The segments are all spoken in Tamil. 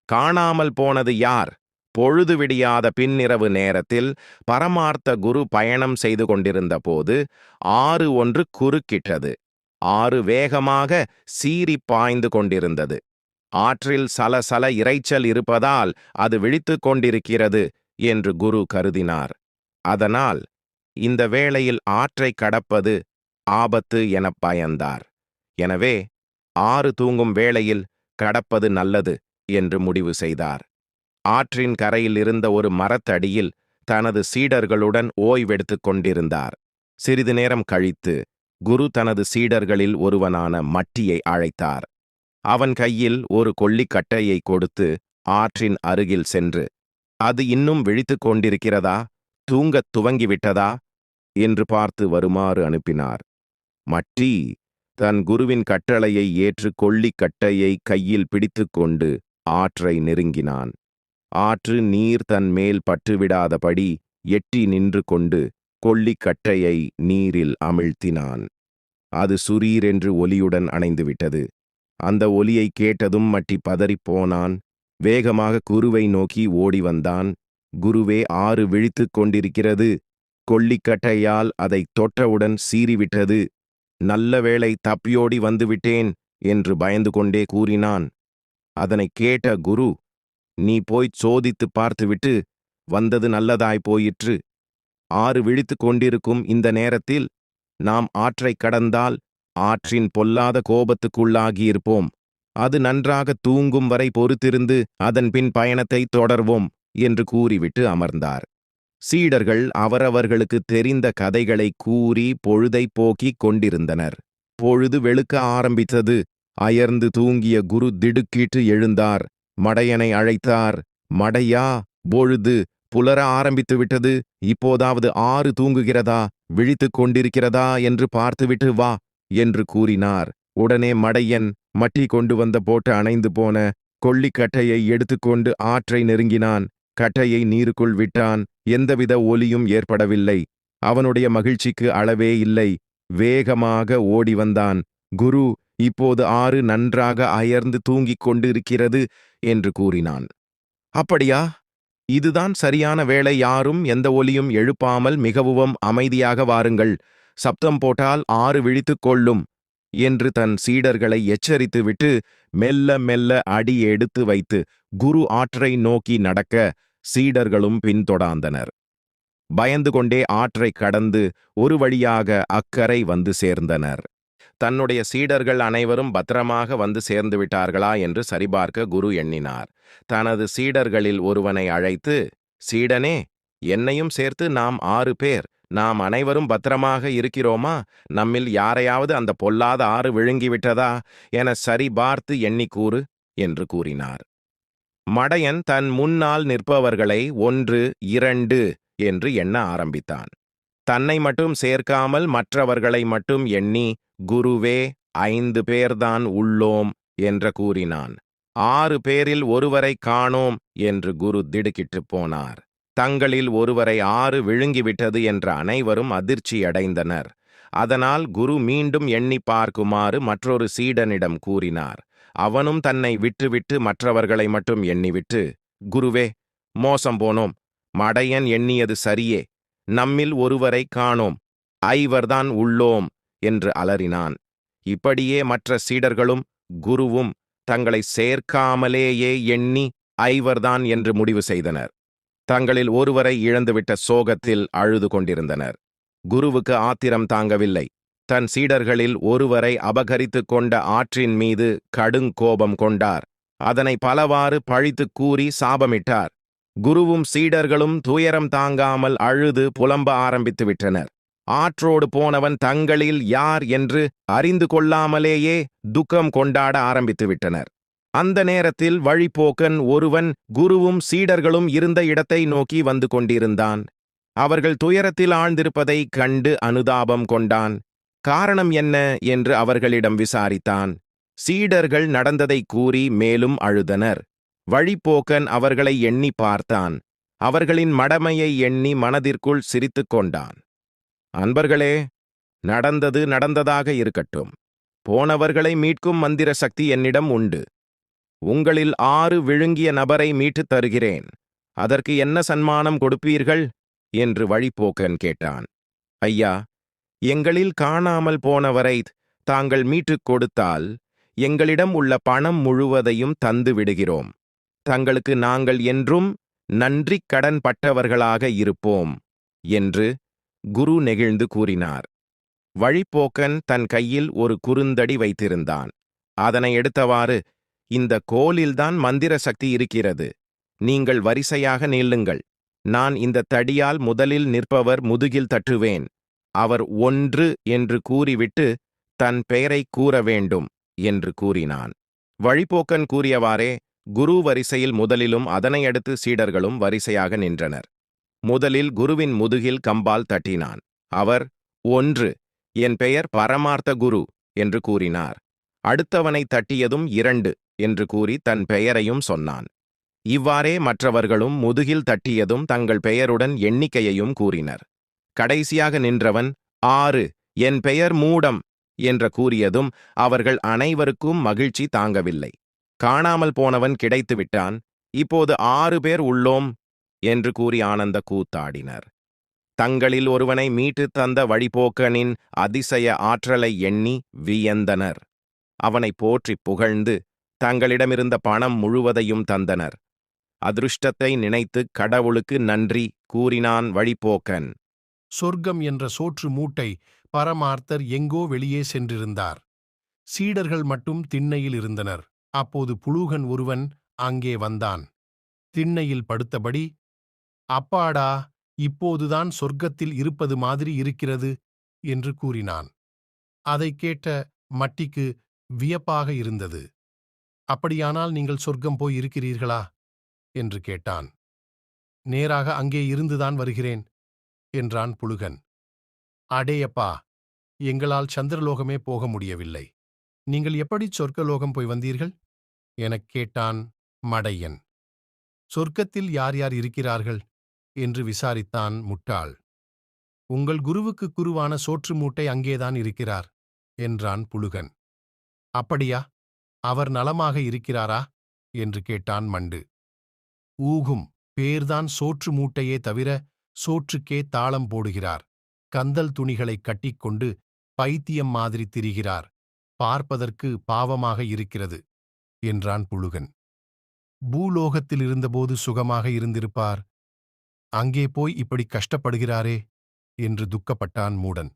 காணாமல் போனது யார்? பொழுது விடியாத பின்னிரவு நேரத்தில் பரமார்த்த குரு பயணம் செய்து கொண்டிருந்த போது ஆறு ஒன்று குறுக்கிட்டது. ஆறு வேகமாக சீறிப் பாய்ந்து கொண்டிருந்தது. ஆற்றில் சலசல இரைச்சல் இருப்பதால் அது விழித்துக் கொண்டிருக்கிறது என்று குரு கருதினார். அதனால் இந்த வேளையில் ஆற்றை கடப்பது ஆபத்து எனப் பயந்தார். எனவே ஆறு தூங்கும் வேளையில் கடப்பது நல்லது என்று முடிவு செய்தார். ஆற்றின் கரையில் இருந்த ஒரு மரத்தடியில் தனது சீடர்களுடன் ஓய்வெடுத்துக் கொண்டிருந்தார். சிறிது நேரம் கழித்து குரு தனது சீடர்களில் ஒருவனான மட்டியை அழைத்தார். அவன் கையில் ஒரு கொள்ளிக்கட்டையை கொடுத்து ஆற்றின் அருகில் சென்று, அது இன்னும் விழித்துக் கொண்டிருக்கிறதா, தூங்கத் துவங்கிவிட்டதா என்று பார்த்து வருமாறு அனுப்பினார். மட்டி தன் குருவின் கட்டளையை ஏற்று கொள்ளிக்கட்டையை கையில் பிடித்துக்கொண்டு ஆற்றை நெருங்கினான். ஆற்று நீர் தன் மேல் பட்டுவிடாதபடி எட்டி நின்று கொண்டு கொள்ளிக்கட்டையை நீரில் அமிழ்த்தினான். அது சுரீரென்று ஒலியுடன் அணைந்துவிட்டது. அந்த ஒலியை கேட்டதும் மட்டி பதறிப்போனான். வேகமாக குருவை நோக்கி ஓடி வந்தான். குருவே, ஆறு விழித்துக் கொண்டிருக்கிறது. கொள்ளிக்கட்டையால் அதை தொட்டவுடன் சீறிவிட்டது. நல்ல வேளை தப்பியோடி வந்துவிட்டேன் என்று பயந்து கொண்டே கூறினான். அதனைக் கேட்ட குரு, நீ போய்ச் சோதித்துப் பார்த்துவிட்டு வந்தது நல்லதாய் போயிற்று. ஆறு விழித்துக் கொண்டிருக்கும் இந்த நேரத்தில் நாம் ஆற்றைக் கடந்தால் ஆற்றின் பொல்லாத கோபத்துக்குள்ளாகியிருப்போம். அது நன்றாக தூங்கும் வரை பொறுத்திருந்து அதன் பின் பயணத்தை தொடர்வோம் என்று கூறிவிட்டு அமர்ந்தார். சீடர்கள் அவரவர்களுக்கு தெரிந்த கதைகளை கூறி பொழுதை போக்கிக் கொண்டிருந்தனர். பொழுது வெளுக்க ஆரம்பித்தது. அயர்ந்து தூங்கிய குரு திடுக்கிட்டு எழுந்தார். மடையனை அழைத்தார். மடையா, பொழுது புலர ஆரம்பித்து விட்டது. இப்போதாவது ஆறு தூங்குகிறதா, விழித்துக் கொண்டிருக்கிறதா என்று பார்த்துவிட்டு வா என்று கூறினார். உடனே மடையன் மட்டி கொண்டு வந்த போட்டு அணைந்து போன கொள்ளிக்கட்டையை எடுத்துக்கொண்டு ஆற்றை நெருங்கினான். கட்டையை நீருக்குள் விட்டான். எந்தவித ஒலியும் ஏற்படவில்லை. அவனுடைய மகிழ்ச்சிக்கு அளவே இல்லை. வேகமாக ஓடி வந்தான். குரு, இப்போது ஆறு நன்றாக அயர்ந்து தூங்கிக் கொண்டிருக்கிறது என்று கூறினான். அப்படியா? இதுதான் சரியான வேளை. யாரும் எந்த ஒலியும் எழுப்பாமல் மிகவும் அமைதியாக வாருங்கள். சப்தம் போட்டால் ஆறு விழித்துக் கொள்ளும் என்று தன் சீடர்களை எச்சரித்துவிட்டு மெல்ல மெல்ல அடி எடுத்து வைத்து குரு ஆற்றை நோக்கி நடக்க சீடர்களும் பின்தொடர்ந்தனர். பயந்து கொண்டே ஆற்றை கடந்து ஒரு வழியாக அக்கரை வந்து சேர்ந்தனர். தன்னுடைய சீடர்கள் அனைவரும் பத்திரமாக வந்து சேர்ந்து விட்டார்களா என்று சரிபார்க்க குரு எண்ணினார். தனது சீடர்களில் ஒருவனை அழைத்து, சீடனே, என்னையும் சேர்த்து நாம் 6 பேர். நாம் அனைவரும் பத்திரமாக இருக்கிறோமா? நம்மில் யாரையாவது அந்த பொல்லாத ஆறு விழுங்கிவிட்டதா என சரிபார்த்து எண்ணி கூறு என்று கூறினார். மடையன் தன் முன்னால் நிற்பவர்களை 1, 2 என்று எண்ண ஆரம்பித்தான். தன்னை மட்டும் சேர்க்காமல் மற்றவர்களை மட்டும் எண்ணி, குருவே, 5 பேர்தான் உள்ளோம் என்று கூறினான். 6 பேரில் ஒருவரை காணோம் என்று குரு திடுக்கிட்டுப் போனார். தங்களில் ஒருவரை ஆறு விழுங்கிவிட்டது என்ற அனைவரும் அதிர்ச்சியடைந்தனர். அதனால் குரு மீண்டும் எண்ணி பார்க்குமாறு மற்றொரு சீடனிடம் கூறினார். அவனும் தன்னை விட்டுவிட்டு மற்றவர்களை மட்டும் எண்ணிவிட்டு, குருவே, மோசம் போனோம். மடையன் எண்ணியது சரியே. நம்மில் ஒருவரை காணோம். 5 உள்ளோம் என்று அலறினான். இப்படியே மற்ற சீடர்களும் குருவும் தங்களை சேர்க்காமலேயே எண்ணி 5 என்று முடிவு செய்தனர். தங்களில் ஒருவரை இழந்துவிட்ட சோகத்தில் அழுது கொண்டிருந்தனர். குருவுக்கு ஆத்திரம் தாங்கவில்லை. தன் சீடர்களில் ஒருவரை அபகரித்து கொண்ட ஆற்றின் மீது கடுங்கோபம் கொண்டார். அதனை பலவாறு பழித்துக் கூறி சாபமிட்டார். குருவும் சீடர்களும் துயரம் தாங்காமல் அழுது புலம்ப ஆரம்பித்து விட்டனர். ஆற்றோடு போனவன் தங்களில் யார் என்று அறிந்து கொள்ளாமலேயே துக்கம் கொண்டாட ஆரம்பித்து விட்டனர். அந்த நேரத்தில் வழிப்போக்கன் ஒருவன் குருவும் சீடர்களும் இருந்த இடத்தை நோக்கி வந்து கொண்டிருந்தான். அவர்கள் துயரத்தில் ஆழ்ந்திருப்பதை கண்டு அனுதாபம் கொண்டான். காரணம் என்ன என்று அவர்களிடம் விசாரித்தான். சீடர்கள் நடந்ததை கூறி மேலும் அழுதனர். வழிப்போக்கன் அவர்களை எண்ணி பார்த்தான். அவர்களின் மடமையை எண்ணி மனதிற்குள் சிரித்துக் கொண்டான். அன்பர்களே, நடந்தது நடந்ததாக இருக்கட்டும். போனவர்களை மீட்கும் மந்திர சக்தி என்னிடம் உண்டு. உங்களில் 6 விழுங்கிய நபரை மீட்டுத் தருகிறேன். அதற்கு என்ன சன்மானம் கொடுப்பீர்கள் என்று வழிப்போக்கன் கேட்டான். ஐயா, எங்களில் காணாமல் போனவரை தாங்கள் மீட்டுக் கொடுத்தால் எங்களிடம் உள்ள பணம் முழுவதையும் தந்து விடுகிறோம். தங்களுக்கு நாங்கள் என்றும் நன்றிக் கடன் பட்டவர்களாக இருப்போம் என்று குரு நெகிழ்ந்து கூறினார். வழிப்போக்கன் தன் கையில் ஒரு குறுந்தடி வைத்திருந்தான். அதனை எடுத்தவாறு, இந்த கோலில்தான் மந்திர சக்தி இருக்கிறது. நீங்கள் வரிசையாக நில்லுங்கள். நான் இந்த தடியால் முதலில் நிற்பவர் முதுகில் தட்டுவேன். அவர் 1 என்று கூறிவிட்டு தன் பெயரை கூற வேண்டும் என்று கூறினான். வழிப்போக்கன் கூறியவாறே குரு வரிசையில் முதலிலும் அதனையடுத்து சீடர்களும் வரிசையாக நின்றனர். முதலில் குருவின் முதுகில் கம்பால் தட்டினான். அவர் 1, என் பெயர் பரமார்த்த குரு என்று கூறினார். அடுத்தவனை தட்டியதும் 2 என்று கூறி தன் பெயரையும் சொன்னான். இவ்வாறே மற்றவர்களும் முதுகில் தட்டியதும் தங்கள் பெயருடன் எண்ணிக்கையையும் கூறினர். கடைசியாக நின்றவன் 6, என் பெயர் மூடம் என்று கூறியதும் அவர்கள் அனைவருக்கும் மகிழ்ச்சி தாங்கவில்லை. காணாமல் போனவன் கிடைத்துவிட்டான், இப்போது 6 பேர் உள்ளோம் என்று கூறி ஆனந்த கூத்தாடினர். தங்களில் ஒருவனை மீட்டுத் தந்த வழிப்போக்கனின் அதிசய ஆற்றலை எண்ணி வியந்தனர். அவனை போற்றிப் புகழ்ந்து தங்களிடமிருந்த பணம் முழுவதையும் தந்தனர். அதிருஷ்டத்தை நினைத்து கடவுளுக்கு நன்றி கூறினான் வழிப்போக்கன். சொர்க்கம் என்ற சோற்று மூட்டை பரமார்த்தர் எங்கோ வெளியே சென்றிருந்தார். சீடர்கள் மட்டும் திண்ணையில் இருந்தனர். அப்போது புலூகன் ஒருவன் அங்கே வந்தான். திண்ணையில் படுத்தபடி, அப்பாடா, இப்போதுதான் சொர்க்கத்தில் இருப்பது மாதிரி இருக்கிறது என்று கூறினான். அதைக் கேட்ட மட்டிக்கு வியப்பாக இருந்தது. அப்படியானால் நீங்கள் சொர்க்கம் போய் இருக்கிறீர்களா என்று கேட்டான். நேராக அங்கே இருந்துதான் வருகிறேன் என்றான் புலுகன். அடேயப்பா, எங்களால் சந்திரலோகமே போக முடியவில்லை. நீங்கள் எப்படி சொர்க்கலோகம் போய் வந்தீர்கள் எனக் கேட்டான் மடையன். சொர்க்கத்தில் யார் யார் இருக்கிறார்கள் என்று விசாரித்தான் முட்டாள். உங்கள் குருவுக்கு குருவான சோற்று மூட்டை அங்கேதான் இருக்கிறார் என்றான் புலுகன். அப்படியா, அவர் நலமாக இருக்கிறாரா என்று கேட்டான் மண்டு. ஊகும், பேர்தான் சோற்று மூட்டையே தவிர சோற்றுக்கே தாளம் போடுகிறார். கந்தல் துணிகளைக் கட்டிக்கொண்டு பைத்தியம் மாதிரி திரிகிறார். பார்ப்பதற்கு பாவமாக இருக்கிறது என்றான் புலுகன். பூலோகத்தில் இருந்தபோது சுகமாக இருந்திருப்பார். அங்கே போய் இப்படி கஷ்டப்படுகிறாரே என்று துக்கப்பட்டான் மூடன்.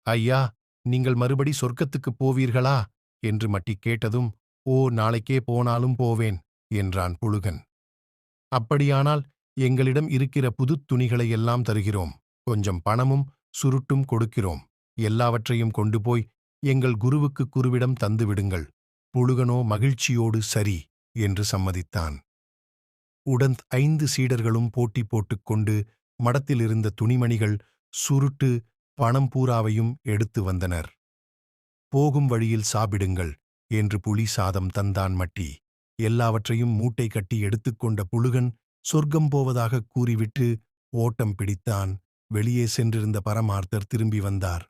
ஐயா, நீங்கள் மறுபடி சொர்க்கத்துக்குப் போவீர்களா என்று மட்டி கேட்டதும், ஓ, நாளைக்கே போனாலும் போவேன் என்றான் புலுகன். அப்படியானால் எங்களிடம் இருக்கிற புதுத் துணிகளையெல்லாம் தருகிறோம். கொஞ்சம் பணமும் சுருட்டும் கொடுக்கிறோம். எல்லாவற்றையும் கொண்டு போய் எங்கள் குருவுக்கு குருவிடம் தந்துவிடுங்கள். புலுகனோ மகிழ்ச்சியோடு சரி என்று சம்மதித்தான். உடன் 5 சீடர்களும் போட்டி போட்டுக்கொண்டு மடத்திலிருந்த துணிமணிகள், சுருட்டு, பணம் பூராவையும் எடுத்து வந்தனர். போகும் வழியில் சாப்பிடுங்கள் என்று புளி சாதம் தந்தான் மட்டி. எல்லாவற்றையும் மூட்டை கட்டி எடுத்துக்கொண்ட புலுகன் சொர்க்கம் போவதாக கூறிவிட்டு ஓட்டம் பிடித்தான். வெளியே சென்றிருந்த பரமார்த்தர் திரும்பி வந்தார்.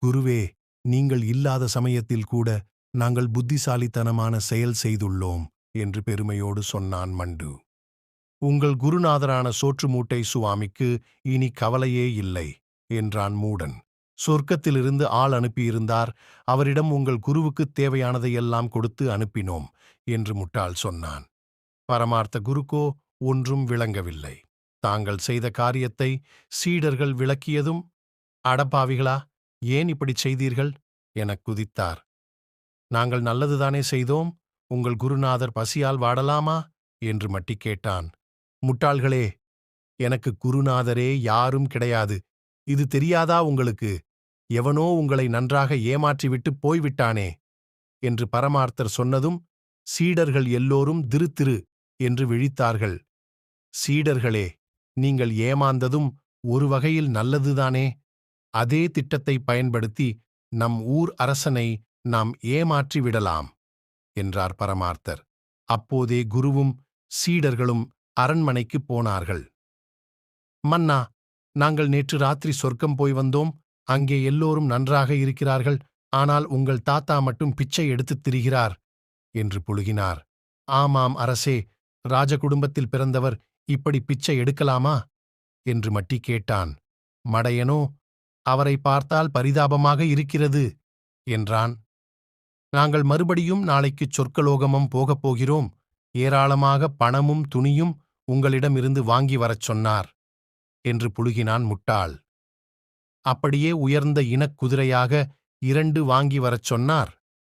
குருவே, நீங்கள் இல்லாத சமயத்தில் கூட நாங்கள் புத்திசாலித்தனமான செயல் செய்துள்ளோம் என்று பெருமையோடு சொன்னான் மண்டு. உங்கள் குருநாதரான சோற்று மூட்டை சுவாமிக்கு இனி கவலையே இல்லை என்றான் மூடன். சொர்க்கத்திலிருந்து ஆள் அனுப்பியிருந்தார். அவரிடம் உங்கள் குருவுக்குத் தேவையானதையெல்லாம் கொடுத்து அனுப்பினோம் என்று முட்டாள் சொன்னான். பரமார்த்த குருக்கோ ஒன்றும் விளங்கவில்லை. தாங்கள் செய்த காரியத்தை சீடர்கள் விளக்கியதும், அடப்பாவிகளா, ஏன் இப்படிச் செய்தீர்கள் எனக் குதித்தார். நாங்கள் நல்லதுதானே செய்தோம், உங்கள் குருநாதர் பசியால் வாடலாமா என்று மட்டி கேட்டான். முட்டாள்களே, எனக்கு குருநாதரே யாரும் கிடையாது. இது தெரியாதா உங்களுக்கு? எவனோ உங்களை நன்றாக ஏமாற்றிவிட்டுப் போய்விட்டானே என்று பரமார்த்தர் சொன்னதும் சீடர்கள் எல்லோரும் திரு என்று விழித்தார்கள். சீடர்களே, நீங்கள் ஏமாந்ததும் ஒரு வகையில் நல்லதுதானே. அதே திட்டத்தை பயன்படுத்தி நம் ஊர் அரசனை நாம் ஏமாற்றி விடலாம் என்றார் பரமார்த்தர். அப்போதே குருவும் சீடர்களும் அரண்மனைக்குப் போனார்கள். மன்னா, நாங்கள் நேற்று ராத்திரி சொர்க்கம் போய் வந்தோம். அங்கே எல்லோரும் நன்றாக இருக்கிறார்கள். ஆனால் உங்கள் தாத்தா மட்டும் பிச்சை எடுத்துத் திரிகிறார் என்று புழுகினார். ஆமாம் அரசே, ராஜ குடும்பத்தில் பிறந்தவர் இப்படி பிச்சை எடுக்கலாமா என்று மட்டி கேட்டான். மடையனோ, அவரை பார்த்தால் பரிதாபமாக இருக்கிறது என்றான். நாங்கள் மறுபடியும் நாளைக்குச் சொர்க்கலோகமம் போகப் போகிறோம். ஏராளமாக பணமும் துணியும் உங்களிடமிருந்து வாங்கி வரச் சொன்னார் என்று புழுகினான் முட்டாள். அப்படியே உயர்ந்த இனக் குதிரையாக 2 வாங்கி வரச் சொன்னார்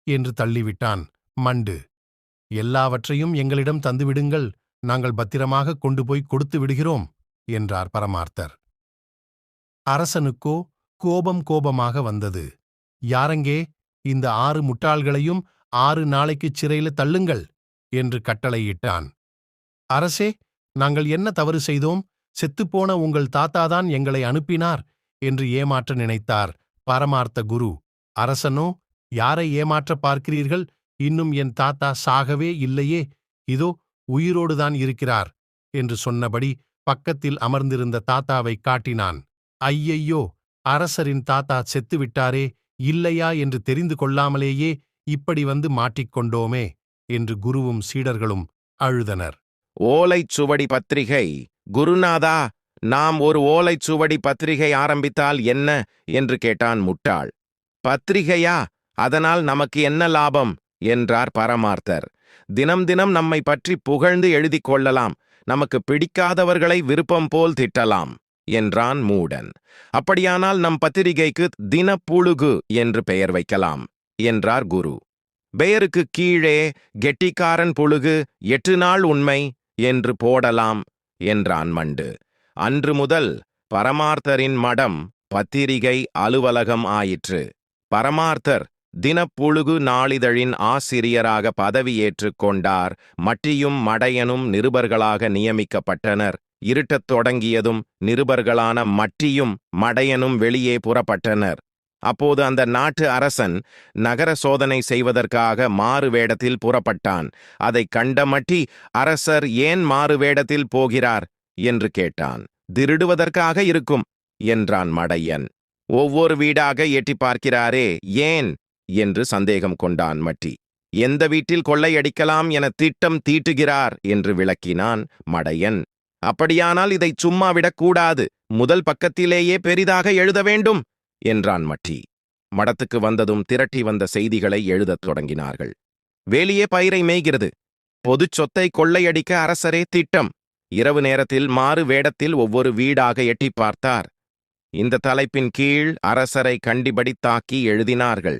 என்று தள்ளிவிட்டான் மண்டு. எல்லாவற்றையும் எங்களிடம் தந்துவிடுங்கள், நாங்கள் பத்திரமாக கொண்டு போய் கொடுத்து விடுகிறோம் என்றார் பரமார்த்தர். அரசனுக்கோ கோபமாக வந்தது. யாரங்கே, இந்த 6 முட்டாள்களையும் 6 நாளைக்குச் சிறையில தள்ளுங்கள் என்று கட்டளையிட்டான். அரசே, நாங்கள் என்ன தவறு செய்தோம்? செத்துப்போன உங்கள் தாத்தாதான் எங்களை அனுப்பினார் என்று ஏமாற்ற நினைத்தார் பரமார்த்த குரு. அரசனோ, யாரை ஏமாற்ற பார்க்கிறீர்கள்? இன்னும் என் தாத்தா சாகவே இல்லையே, இதோ உயிரோடுதான் இருக்கிறார் என்று சொன்னபடி பக்கத்தில் அமர்ந்திருந்த தாத்தாவை காட்டினான். ஐயையோ, அரசரின் தாத்தா செத்துவிட்டாரே, இல்லையா என்று தெரிந்து கொள்ளாமலேயே இப்படி வந்து மாட்டிக்கொண்டோமே என்று குருவும் சீடர்களும் அழுதனர். ஓலைச்சுவடி பத்திரிகை. குருநாதா, நாம் ஒரு ஓலைச்சுவடி பத்திரிகை ஆரம்பித்தால் என்ன என்று கேட்டான் முட்டாள். பத்திரிகையா? அதனால் நமக்கு என்ன லாபம் என்றார் பரமார்த்தர். தினம் தினம் நம்மை பற்றி புகழ்ந்து எழுதிக் கொள்ளலாம், நமக்கு பிடிக்காதவர்களை விருப்பம் போல் திட்டலாம் என்றான் மூடன். அப்படியானால் நம் பத்திரிகைக்கு தினப்புழுகு என்று பெயர் வைக்கலாம் என்றார் குரு. பெயருக்கு கீழே கெட்டிக்காரன் புழுகு 8 நாள் உண்மை என்று போடலாம் என்றான் மண்டு. அன்று முதல் பரமார்த்தரின் மடம் பத்திரிகை அலுவலகம் ஆயிற்று. பரமார்த்தர் தினப்புழுகு நாளிதழின் ஆசிரியராக பதவியேற்றுக் கொண்டார். மட்டியும் மடையனும் நிருபர்களாக நியமிக்கப்பட்டனர். இருட்டத் தொடங்கியதும் நிருபர்களான மட்டியும் மடையனும் வெளியே புறப்பட்டனர். அப்போது அந்த நாட்டு அரசன் நகர சோதனை செய்வதற்காக மாறு வேடத்தில் புறப்பட்டான். அதைக் கண்ட மட்டி, அரசர் ஏன் மாறு வேடத்தில் போகிறார் என்று கேட்டான். திருடுவதற்காக இருக்கும் என்றான் மடையன். ஒவ்வொரு வீடாக எட்டி பார்க்கிறாரே, ஏன் என்று சந்தேகம் கொண்டான் மட்டி. எந்த வீட்டில் கொள்ளையடிக்கலாம் என திட்டம் தீட்டுகிறார் என்று விளக்கினான் மடையன். அப்படியானால் இதை சும்மா விடக்கூடாது, முதல் பக்கத்திலேயே பெரிதாக எழுத வேண்டும் என்றான் மட்டி. மடத்துக்கு வந்ததும் திரட்டி வந்த செய்திகளை எழுதத் தொடங்கினார்கள். வேலியே பயிரை மேய்கிறது, பொதுச் சொத்தை கொள்ளையடிக்க அரசரே திட்டம். இரவு நேரத்தில் மாறு வேடத்தில் ஒவ்வொரு வீடாக எட்டி பார்த்தார். இந்த தலைப்பின் கீழ் அரசரை கண்டிபடி தாக்கி எழுதினார்கள்.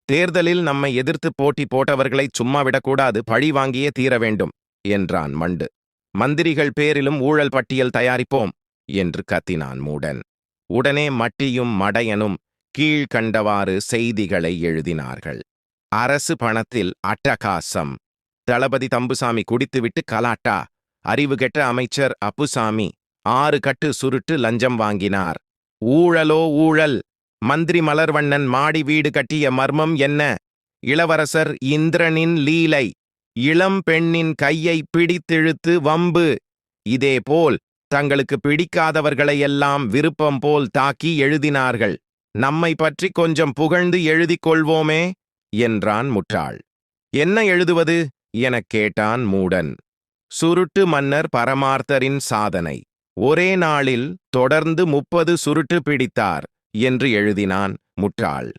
தேர்தலில் நம்மை எதிர்த்து போட்டி போட்டவர்களை சும்மா விடக்கூடாது, பழி வாங்கியே தீர வேண்டும் என்றான் மண்டு. மந்திரிகள் பேரிலும் ஊழல் பட்டியல் தயாரிப்போம் என்று கத்தினான் மூடன். உடனே மட்டியும் மடையனும் கீழ்கண்டவாறு செய்திகளை எழுதினார்கள். அரசு பணத்தில் அட்டகாசம். தளபதி தம்புசாமி குடித்துவிட்டு கலாட்டா. அறிவுகெட்ட அமைச்சர் அப்புசாமி 6 கட்டு சுருட்டு லஞ்சம் வாங்கினார். ஊழலோ ஊழல். மந்திரி மலர்வண்ணன் மாடி வீடு கட்டிய மர்மம் என்ன? இளவரசர் இந்திரனின் லீலை. இளம் பெண்ணின் கையை பிடித்திழுத்து வம்பு. இதேபோல் தங்களுக்கு பிடிக்காதவர்களையெல்லாம் விருப்பம் போல் தாக்கி எழுதினார்கள். நம்மை பற்றி கொஞ்சம் புகழ்ந்து எழுதிக் கொள்வோமே என்றான் முட்டாள். என்ன எழுதுவது எனக் கேட்டான் மூடன். சுருட்டு மன்னர் பரமார்த்தரின் சாதனை. ஒரே நாளில் தொடர்ந்து 30 சுருட்டு பிடித்தார் என்று எழுதினான் முட்டாள்.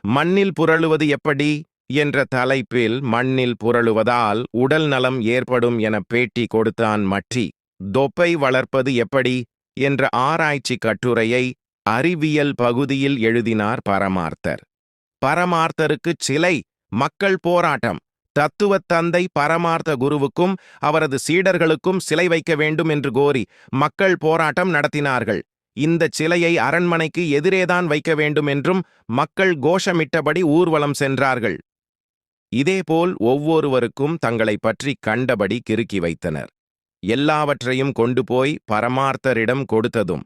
மண்ணில் புரளுவது எப்படி என்ற தலைப்பில் மண்ணில் புரளுவதால் உடல் நலம் ஏற்படும் என பேட்டி கொடுத்தான் மட்டி. தொப்பை வளர்ப்பது எப்படி என்ற ஆராய்ச்சி கட்டுரையை அறிவியல் பகுதியில் எழுதினார் பரமார்த்தர். பரமார்த்தருக்குச் சிலை, மக்கள் போராட்டம். தத்துவத் தந்தை பரமார்த்த குருவுக்கும் அவரது சீடர்களுக்கும் சிலை வைக்க வேண்டும் என்று கோரி மக்கள் போராட்டம் நடத்தினார்கள். இந்த சிலையை அரண்மனைக்கு எதிரேதான் வைக்க வேண்டும் என்றும் மக்கள் கோஷமிட்டபடி ஊர்வலம் சென்றார்கள். இதேபோல் ஒவ்வொருவருக்கும் தங்களை பற்றி கண்டபடி கிறுக்கி வைத்தனர். எல்லாவற்றையும் கொண்டு போய் பரமார்த்தரிடம் கொடுத்ததும்,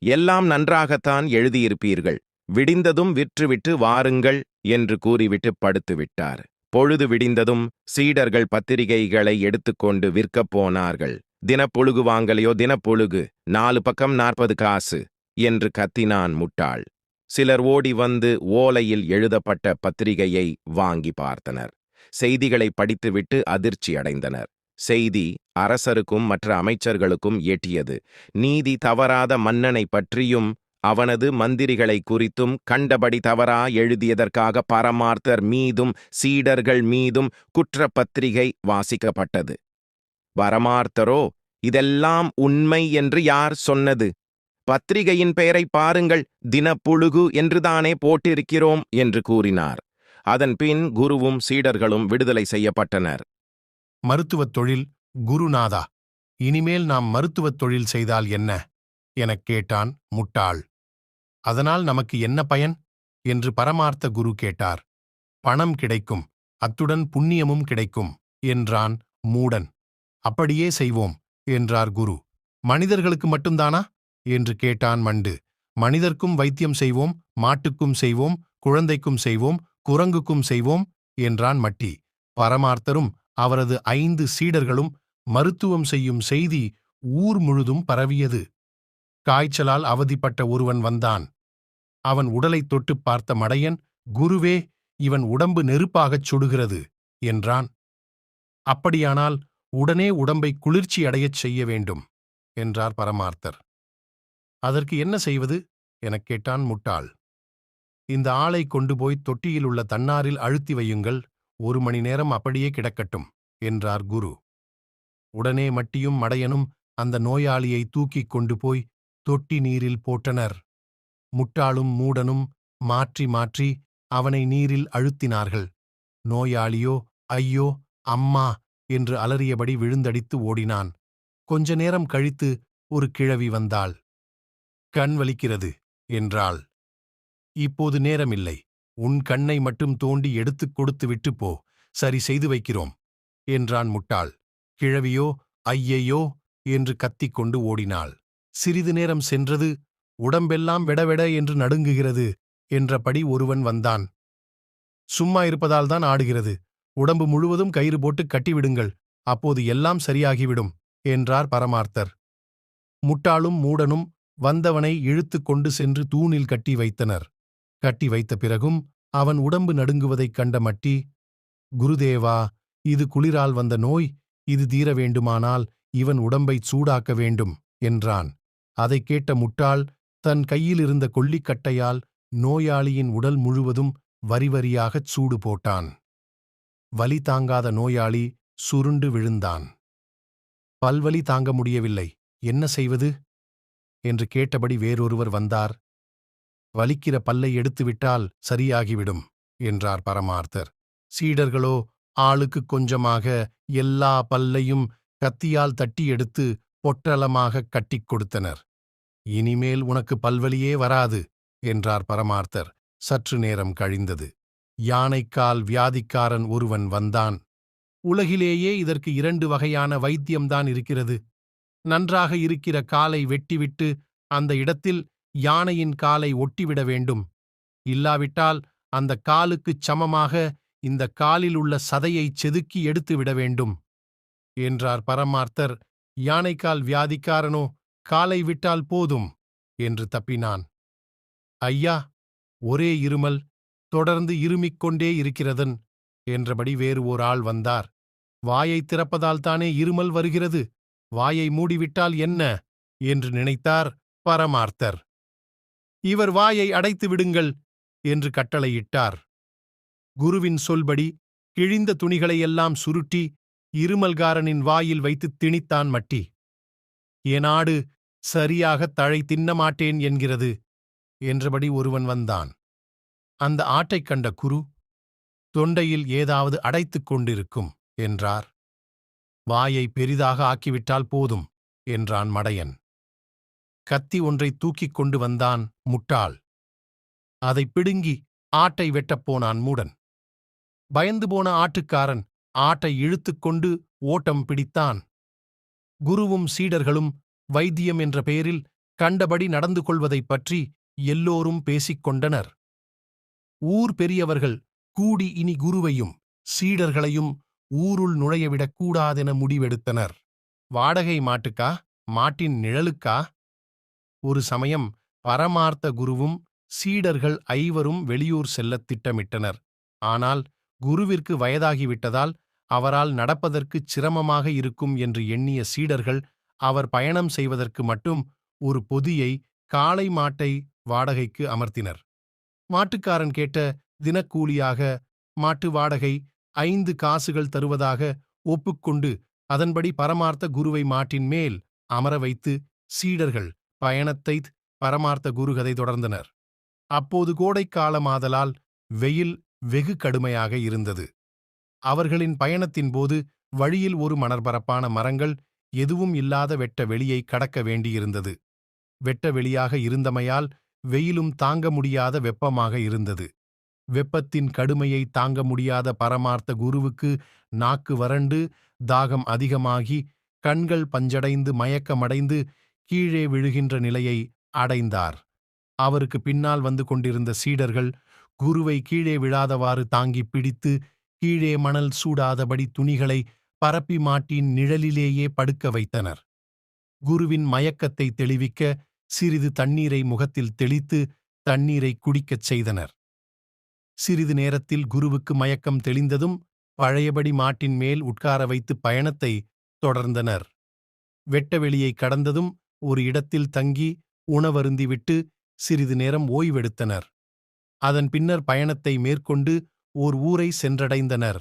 எல்லாம் நன்றாகத்தான் எழுதியிருப்பீர்கள், விடிந்ததும் விற்றுவிட்டு வாருங்கள் என்று கூறிவிட்டு படுத்துவிட்டார். பொழுது விடிந்ததும் சீடர்கள் பத்திரிகைகளை எடுத்துக்கொண்டு விற்கப் போனார்கள். தினப்புழுகு வாங்கலையோ, தினப்புழுகு 4 பக்கம் 40 காசு என்று கத்தினான் முட்டாள். சிலர் ஓடி வந்து ஓலையில் எழுதப்பட்ட பத்திரிகையை வாங்கி பார்த்தனர். செய்திகளை படித்துவிட்டு அதிர்ச்சி அடைந்தனர். செய்தி அரசருக்கும் மற்ற அமைச்சர்களுக்கும் எட்டியது. நீதி தவறாத மன்னனை பற்றியும் அவனது மந்திரிகளை குறித்தும் கண்டபடி தவறா எழுதியதற்காக பரமார்த்தர் மீதும் சீடர்கள் மீதும் குற்றப்பத்திரிகை வாசிக்கப்பட்டது. பரமார்த்தரோ, இதெல்லாம் உண்மை என்று யார் சொன்னது? பத்திரிகையின் பெயரை பாருங்கள், தினப்புழுகு என்றுதானே போட்டிருக்கிறோம் என்று கூறினார். அதன் பின் குருவும் சீடர்களும் விடுதலை செய்யப்பட்டனர். மருத்துவத் தொழில். குருநாதா, இனிமேல் நாம் மருத்துவத் தொழில் செய்தால் என்ன? எனக் கேட்டான் முட்டாள். அதனால் நமக்கு என்ன பயன் என்று பரமார்த்த குரு கேட்டார். பணம் கிடைக்கும், அத்துடன் புண்ணியமும் கிடைக்கும் என்றான் மூடன். அப்படியே செய்வோம் என்றார் குரு. மனிதர்களுக்கு மட்டும்தானா என்று கேட்டான் மண்டு. மனிதர்க்கும் வைத்தியம் செய்வோம், மாட்டுக்கும் செய்வோம், குழந்தைக்கும் செய்வோம், குரங்குக்கும் செய்வோம் என்றான் மட்டி. பரமார்த்தரும் அவரது 5 சீடர்களும் மருத்துவம் செய்யும் செய்தி ஊர் முழுதும் பரவியது. காய்ச்சலால் அவதிப்பட்ட ஒருவன் வந்தான். அவன் உடலைத் தொட்டுப் பார்த்த மடையன், குருவே, இவன் உடம்பு நெருப்பாகச் சுடுகிறது என்றான். அப்படியானால் உடனே உடம்பை குளிர்ச்சி அடையச் செய்ய வேண்டும் என்றார் பரமார்த்தர். அதற்கு என்ன செய்வது எனக் கேட்டான் முட்டாள். இந்த ஆளை கொண்டு போய் தொட்டியில் உள்ள தண்ணாரில் அழுத்தி வையுங்கள், 1 மணி நேரம் அப்படியே கிடக்கட்டும் என்றார் குரு. உடனே மட்டியும் மடையனும் அந்த நோயாளியை தூக்கிக் கொண்டு போய் தொட்டி நீரில் போட்டனர். முட்டாளும் மூடனும் மாற்றி மாற்றி அவனை நீரில் அழுத்தினார்கள். நோயாளியோ ஐயோ, அம்மா என்று அலறியபடி விழுந்தடித்து ஓடினான். கொஞ்ச நேரம் கழித்து ஒரு கிழவி வந்தாள். கண் வலிக்கிறது என்றாள். இப்போது நேரமில்லை, உன் கண்ணை மட்டும் தோண்டி எடுத்துக் கொடுத்து விட்டு போ, சரி செய்து வைக்கிறோம் என்றான் முட்டாள். கிழவியோ ஐயையோ என்று கத்திக்கொண்டு ஓடினாள். சிறிது நேரம் சென்றது. உடம்பெல்லாம் வெடவெட என்று நடுங்குகிறது என்றபடி ஒருவன் வந்தான். சும்மா இருப்பதால்தான் ஆடுகிறது, உடம்பு முழுவதும் கயிறு போட்டு கட்டிவிடுங்கள், அப்போது எல்லாம் சரியாகிவிடும் என்றார் பரமார்த்தர். முட்டாளும் மூடனும் வந்தவனை இழுத்து கொண்டு சென்று தூணில் கட்டி வைத்தனர். கட்டி வைத்த பிறகும் அவன் உடம்பு நடுங்குவதைக் கண்ட மட்டி, குருதேவா, இது குளிரால் வந்த நோய், இது தீர வேண்டுமானால் இவன் உடம்பைச் சூடாக்க வேண்டும் என்றான். அதைக் கேட்ட முட்டாள் தன் கையிலிருந்த கொள்ளிக்கட்டையால் நோயாளியின் உடல் முழுவதும் வரிவரியாகச் சூடு போட்டான். வலி தாங்காத நோயாளி சுருண்டு விழுந்தான். பல்வலி தாங்க முடியவில்லை, என்ன செய்வது என்று கேட்டபடி வேறொருவர் வந்தார். வலிக்கிற பல்லை எடுத்துவிட்டால் சரியாகிவிடும் என்றார் பரமார்த்தர். சீடர்களோ ஆளுக்குக் கொஞ்சமாக எல்லா பல்லையும் கத்தியால் தட்டி எடுத்து பொட்டலமாகக் கட்டிக் கொடுத்தனர். இனிமேல் உனக்கு பல்வலியே வராது என்றார் பரமார்த்தர். சற்று நேரம் கழிந்தது. யானைக்கால் வியாதிக்காரன் ஒருவன் வந்தான். உலகிலேயே இதற்கு 2 வகையான வைத்தியம்தான் இருக்கிறது. நன்றாக இருக்கிற காலை வெட்டிவிட்டு அந்த இடத்தில் யானையின் காலை ஒட்டிவிட வேண்டும். இல்லாவிட்டால் அந்த காலுக்குச் சமமாக இந்த காலில் உள்ள சதையைச் செதுக்கி எடுத்துவிட வேண்டும் என்றார் பரமார்த்தர். யானைக்கால் வியாதிக்காரனோ காலை விட்டால் போதும் என்று தப்பினான். ஐயா, ஒரே இருமல், தொடர்ந்து இருமிக் கொண்டே இருக்கிறதன் என்றபடி வேறு ஓர் ஆள் வந்தார். வாயை திறப்பதால்தானே இருமல் வருகிறது, வாயை மூடிவிட்டால் என்ன என்று நினைத்தார் பரமார்த்தர். இவர் வாயை அடைத்து விடுங்கள் என்று கட்டளையிட்டார். குருவின் சொல்படி கிழிந்த துணிகளையெல்லாம் சுருட்டி இருமல்காரனின் வாயில் வைத்து திணித்தான் மட்டி. என் சரியாகத் தழை தின்ன மாட்டேன் என்கிறது என்றபடி ஒருவன் வந்தான். அந்த ஆட்டைக் கண்ட குரு, தொண்டையில் ஏதாவது அடைத்துக் கொண்டிருக்கும் என்றார். வாயை பெரிதாக ஆக்கிவிட்டால் போதும் என்றான் மடையன். கத்தி ஒன்றை தூக்கிக் கொண்டு வந்தான் முட்டாள். அதை பிடுங்கி ஆட்டை வெட்டப் போனான் மூடன். பயந்து போன ஆட்டுக்காரன் ஆட்டை இழுத்துக்கொண்டு ஓட்டம் பிடித்தான். குருவும் சீடர்களும் வைத்தியம் என்ற பெயரில் கண்டபடி நடந்து கொள்வதைப் பற்றி எல்லோரும் பேசிக் கொண்டனர். ஊர் பெரியவர்கள் கூடி இனி குருவையும் சீடர்களையும் ஊருள் நுழையவிடக் கூடாதென முடிவெடுத்தனர். வாடகை மாட்டுக்கா, மாட்டின் நிழலுக்கா? ஒரு சமயம் பரமார்த்த குருவும் சீடர்கள் 5 வெளியூர் செல்லத் திட்டமிட்டனர். ஆனால் குருவிற்கு வயதாகிவிட்டதால் அவரால் நடப்பதற்குச் சிரமமாக இருக்கும் என்று எண்ணிய சீடர்கள் அவர் பயணம் செய்வதற்கு மட்டும் ஒரு பொதியை, காளை மாட்டை வாடகைக்கு அமர்த்தினர். மாட்டுக்காரன் கேட்ட தினக்கூலியாக மாட்டு வாடகை 5 காசுகள் தருவதாக ஒப்புக்கொண்டு அதன்படி பரமார்த்த குருவை மாட்டின் மேல் அமர வைத்து சீடர்கள் பயணத்தைத் பரமார்த்த குருகதை தொடர்ந்தனர். அப்போது கோடைக்காலமாதலால் வெயில் வெகு கடுமையாக இருந்தது. அவர்களின் பயணத்தின்போது வழியில் ஒரு மணற்பரப்பான மரங்கள் எதுவும் இல்லாத வெட்ட வெளியை கடக்க வேண்டியிருந்தது. வெட்ட வெளியாக இருந்தமையால் வெயிலும் தாங்க முடியாத வெப்பமாக இருந்தது. வெப்பத்தின் கடுமையை தாங்க முடியாத பரமார்த்த குருவுக்கு நாக்கு வறண்டு தாகம் அதிகமாகி கண்கள் பஞ்சடைந்து மயக்கமடைந்து கீழே விழுகின்ற நிலையை அடைந்தார். அவருக்கு பின்னால் வந்து கொண்டிருந்த சீடர்கள் குருவை கீழே விழாதவாறு தாங்கிப் பிடித்து கீழே மணல் சூடாதபடி துணிகளை பரப்பி மாட்டின் நிழலிலேயே படுக்க வைத்தனர். குருவின் மயக்கத்தை தெளிவிக்க சிறிது தண்ணீரை முகத்தில் தெளித்து தண்ணீரை குடிக்கச் செய்தனர். சிறிது நேரத்தில் குருவுக்கு மயக்கம் தெளிந்ததும் பழையபடி மாட்டின் மேல் உட்கார வைத்து பயணத்தை தொடர்ந்தனர். வெட்டவெளியை கடந்ததும் ஒரு இடத்தில் தங்கி உணவருந்திவிட்டு சிறிது நேரம் ஓய்வெடுத்தனர். அதன் பின்னர் பயணத்தை மேற்கொண்டு ஓர் ஊரை சென்றடைந்தனர்.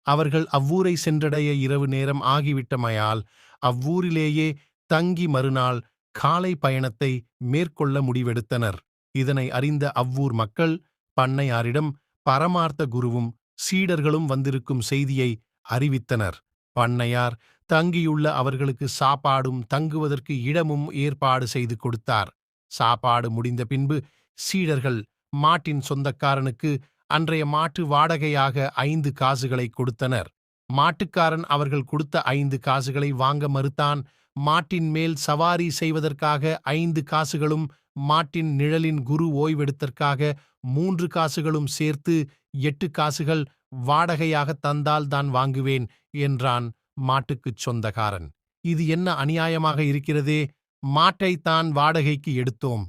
அவர்கள் அவ்வூரை சென்றடைய இரவு நேரம் ஆகிவிட்டமையால் அவ்வூரிலேயே தங்கி மறுநாள் காலை பயணத்தை மேற்கொள்ள முடிவெடுத்தனர். இதனை அறிந்த அவ்வூர் மக்கள் பண்ணையாரிடம் பரமார்த்த குருவும் சீடர்களும் வந்திருக்கும் செய்தியை அறிவித்தனர். பண்ணையார் தங்கியுள்ள அவர்களுக்கு சாப்பாடும் தங்குவதற்கு இடமும் ஏற்பாடு செய்து கொடுத்தார். சாப்பாடு முடிந்த பின்பு சீடர்கள் மாட்டின் சொந்தக்காரனுக்கு அன்றைய மாட்டு வாடகையாக 5 காசுகளை கொடுத்தனர். மாட்டுக்காரன் அவர்கள் கொடுத்த 5 காசுகளை வாங்க மறுத்தான். மாட்டின் மேல் சவாரி செய்வதற்காக 5 காசுகளும் மாட்டின் நிழலின் குரு ஓய்வெடுத்தற்காக 3 காசுகளும் சேர்த்து 8 காசுகள் வாடகையாக தந்தால் தான் வாங்குவேன் என்றான் மாட்டுக்குச் சொந்தக்காரன். இது என்ன அநியாயமாக இருக்கிறதே, மாட்டைத்தான் வாடகைக்கு எடுத்தோம்,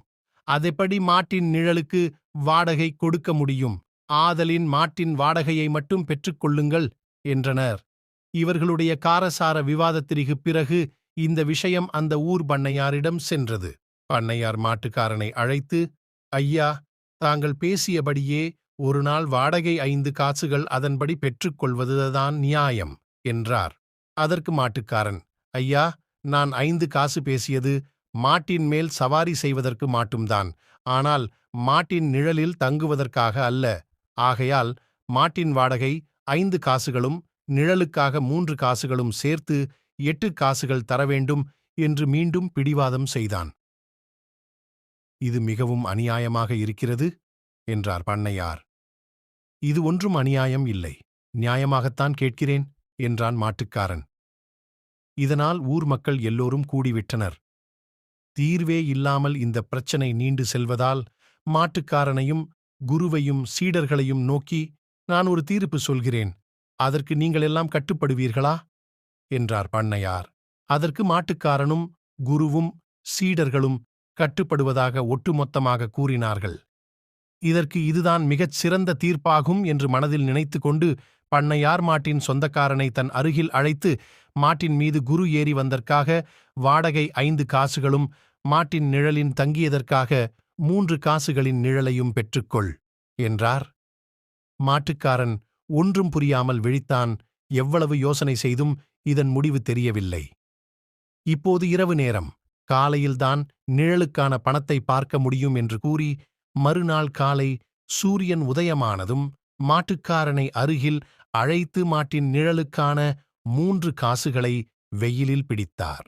அதெப்படி மாட்டின் நிழலுக்கு வாடகை கொடுக்க முடியும்? ஆதலின் மாட்டின் வாடகையை மட்டும் பெற்றுக்கொள்ளுங்கள் என்றனர். இவர்களுடைய காரசார விவாதத்திற்குப் பிறகு இந்த விஷயம் அந்த ஊர் பண்ணையாரிடம் சென்றது. பண்ணையார் மாட்டுக்காரனை அழைத்து, ஐயா, தாங்கள் பேசியபடியே ஒரு நாள் வாடகை 5 காசுகள் அதன்படி பெற்றுக்கொள்வதுதான் நியாயம் என்றார். அதற்கு மாட்டுக்காரன், ஐயா, நான் 5 காசு பேசியது மாட்டின் மேல் சவாரி செய்வதற்கு மாட்டும்தான், ஆனால் மாட்டின் நிழலில் தங்குவதற்காக அல்ல. ஆகையால் மாட்டின் வாடகை 5 காசுகளும் நிழலுக்காக 3 காசுகளும் சேர்த்து 8 காசுகள் தரவேண்டும் என்று மீண்டும் பிடிவாதம் செய்தான். இது மிகவும் அநியாயமாக இருக்கிறது என்றார் பண்ணையார். இது ஒன்றும் அநியாயம் இல்லை, நியாயமாகத்தான் கேட்கிறேன் என்றான் மாட்டுக்காரன். இதனால் ஊர் மக்கள் எல்லோரும் கூடிவிட்டனர். தீர்வே இல்லாமல் இந்த பிரச்சனை நீண்டு செல்வதால் மாட்டுக்காரனையும் குருவையும் சீடர்களையும் நோக்கி, நான் ஒரு தீர்ப்பு சொல்கிறேன், அதற்கு நீங்களெல்லாம் கட்டுப்படுவீர்களா என்றார் பண்ணையார். அதற்கு மாட்டுக்காரனும் குருவும் சீடர்களும் கட்டுப்படுவதாக ஒட்டுமொத்தமாக கூறினார்கள். இதற்கு இதுதான் மிகச் சிறந்த தீர்ப்பாகும் என்று மனதில் நினைத்து கொண்டு பண்ணையார் மாட்டின் சொந்தக்காரனை தன் அருகில் அழைத்து, மாட்டின் மீது குரு ஏறி வந்தற்காக வாடகை 5 காசுகளும் மாட்டின் நிழலின் தங்கியதற்காக 3 காசுகளின் நிழலையும் பெற்றுக்கொள் என்றார். மாட்டுக்காரன் ஒன்றும் புரியாமல் விழித்தான். எவ்வளவு யோசனை செய்தும் இதன் முடிவு தெரியவில்லை. இப்போது இரவு நேரம், காலையில்தான் நிழலுக்கான பணத்தை பார்க்க முடியும் என்று கூறி மறுநாள் காலை சூரியன் உதயமானதும் மாட்டுக்காரனை அருகில் அழைத்து மாட்டின் நிழலுக்கான 3 காசுகளை வெயிலில் பிடித்தார்.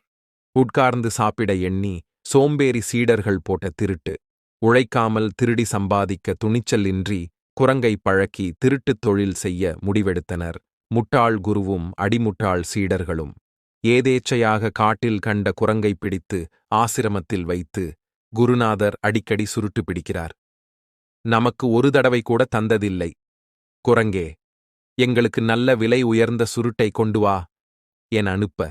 உட்கார்ந்து சாப்பிட எண்ணி சோம்பேறி சீடர்கள் போட்ட திருட்டு. உழைக்காமல் திருடி சம்பாதிக்க துணிச்சல் இன்றி குரங்கை பழக்கி திருட்டுத் தொழில் செய்ய முடிவெடுத்தனர். முட்டாள் குருவும் அடிமுட்டாள் சீடர்களும். ஏதேச்சையாக காட்டில் கண்ட குரங்கை பிடித்து ஆசிரமத்தில் வைத்து குருநாதர் அடிக்கடி சுருட்டு பிடிக்கிறார். நமக்கு ஒரு தடவை கூட தந்ததில்லை. குரங்கே, எங்களுக்கு நல்ல விலை உயர்ந்த சுருட்டை கொண்டு வா என அனுப்ப,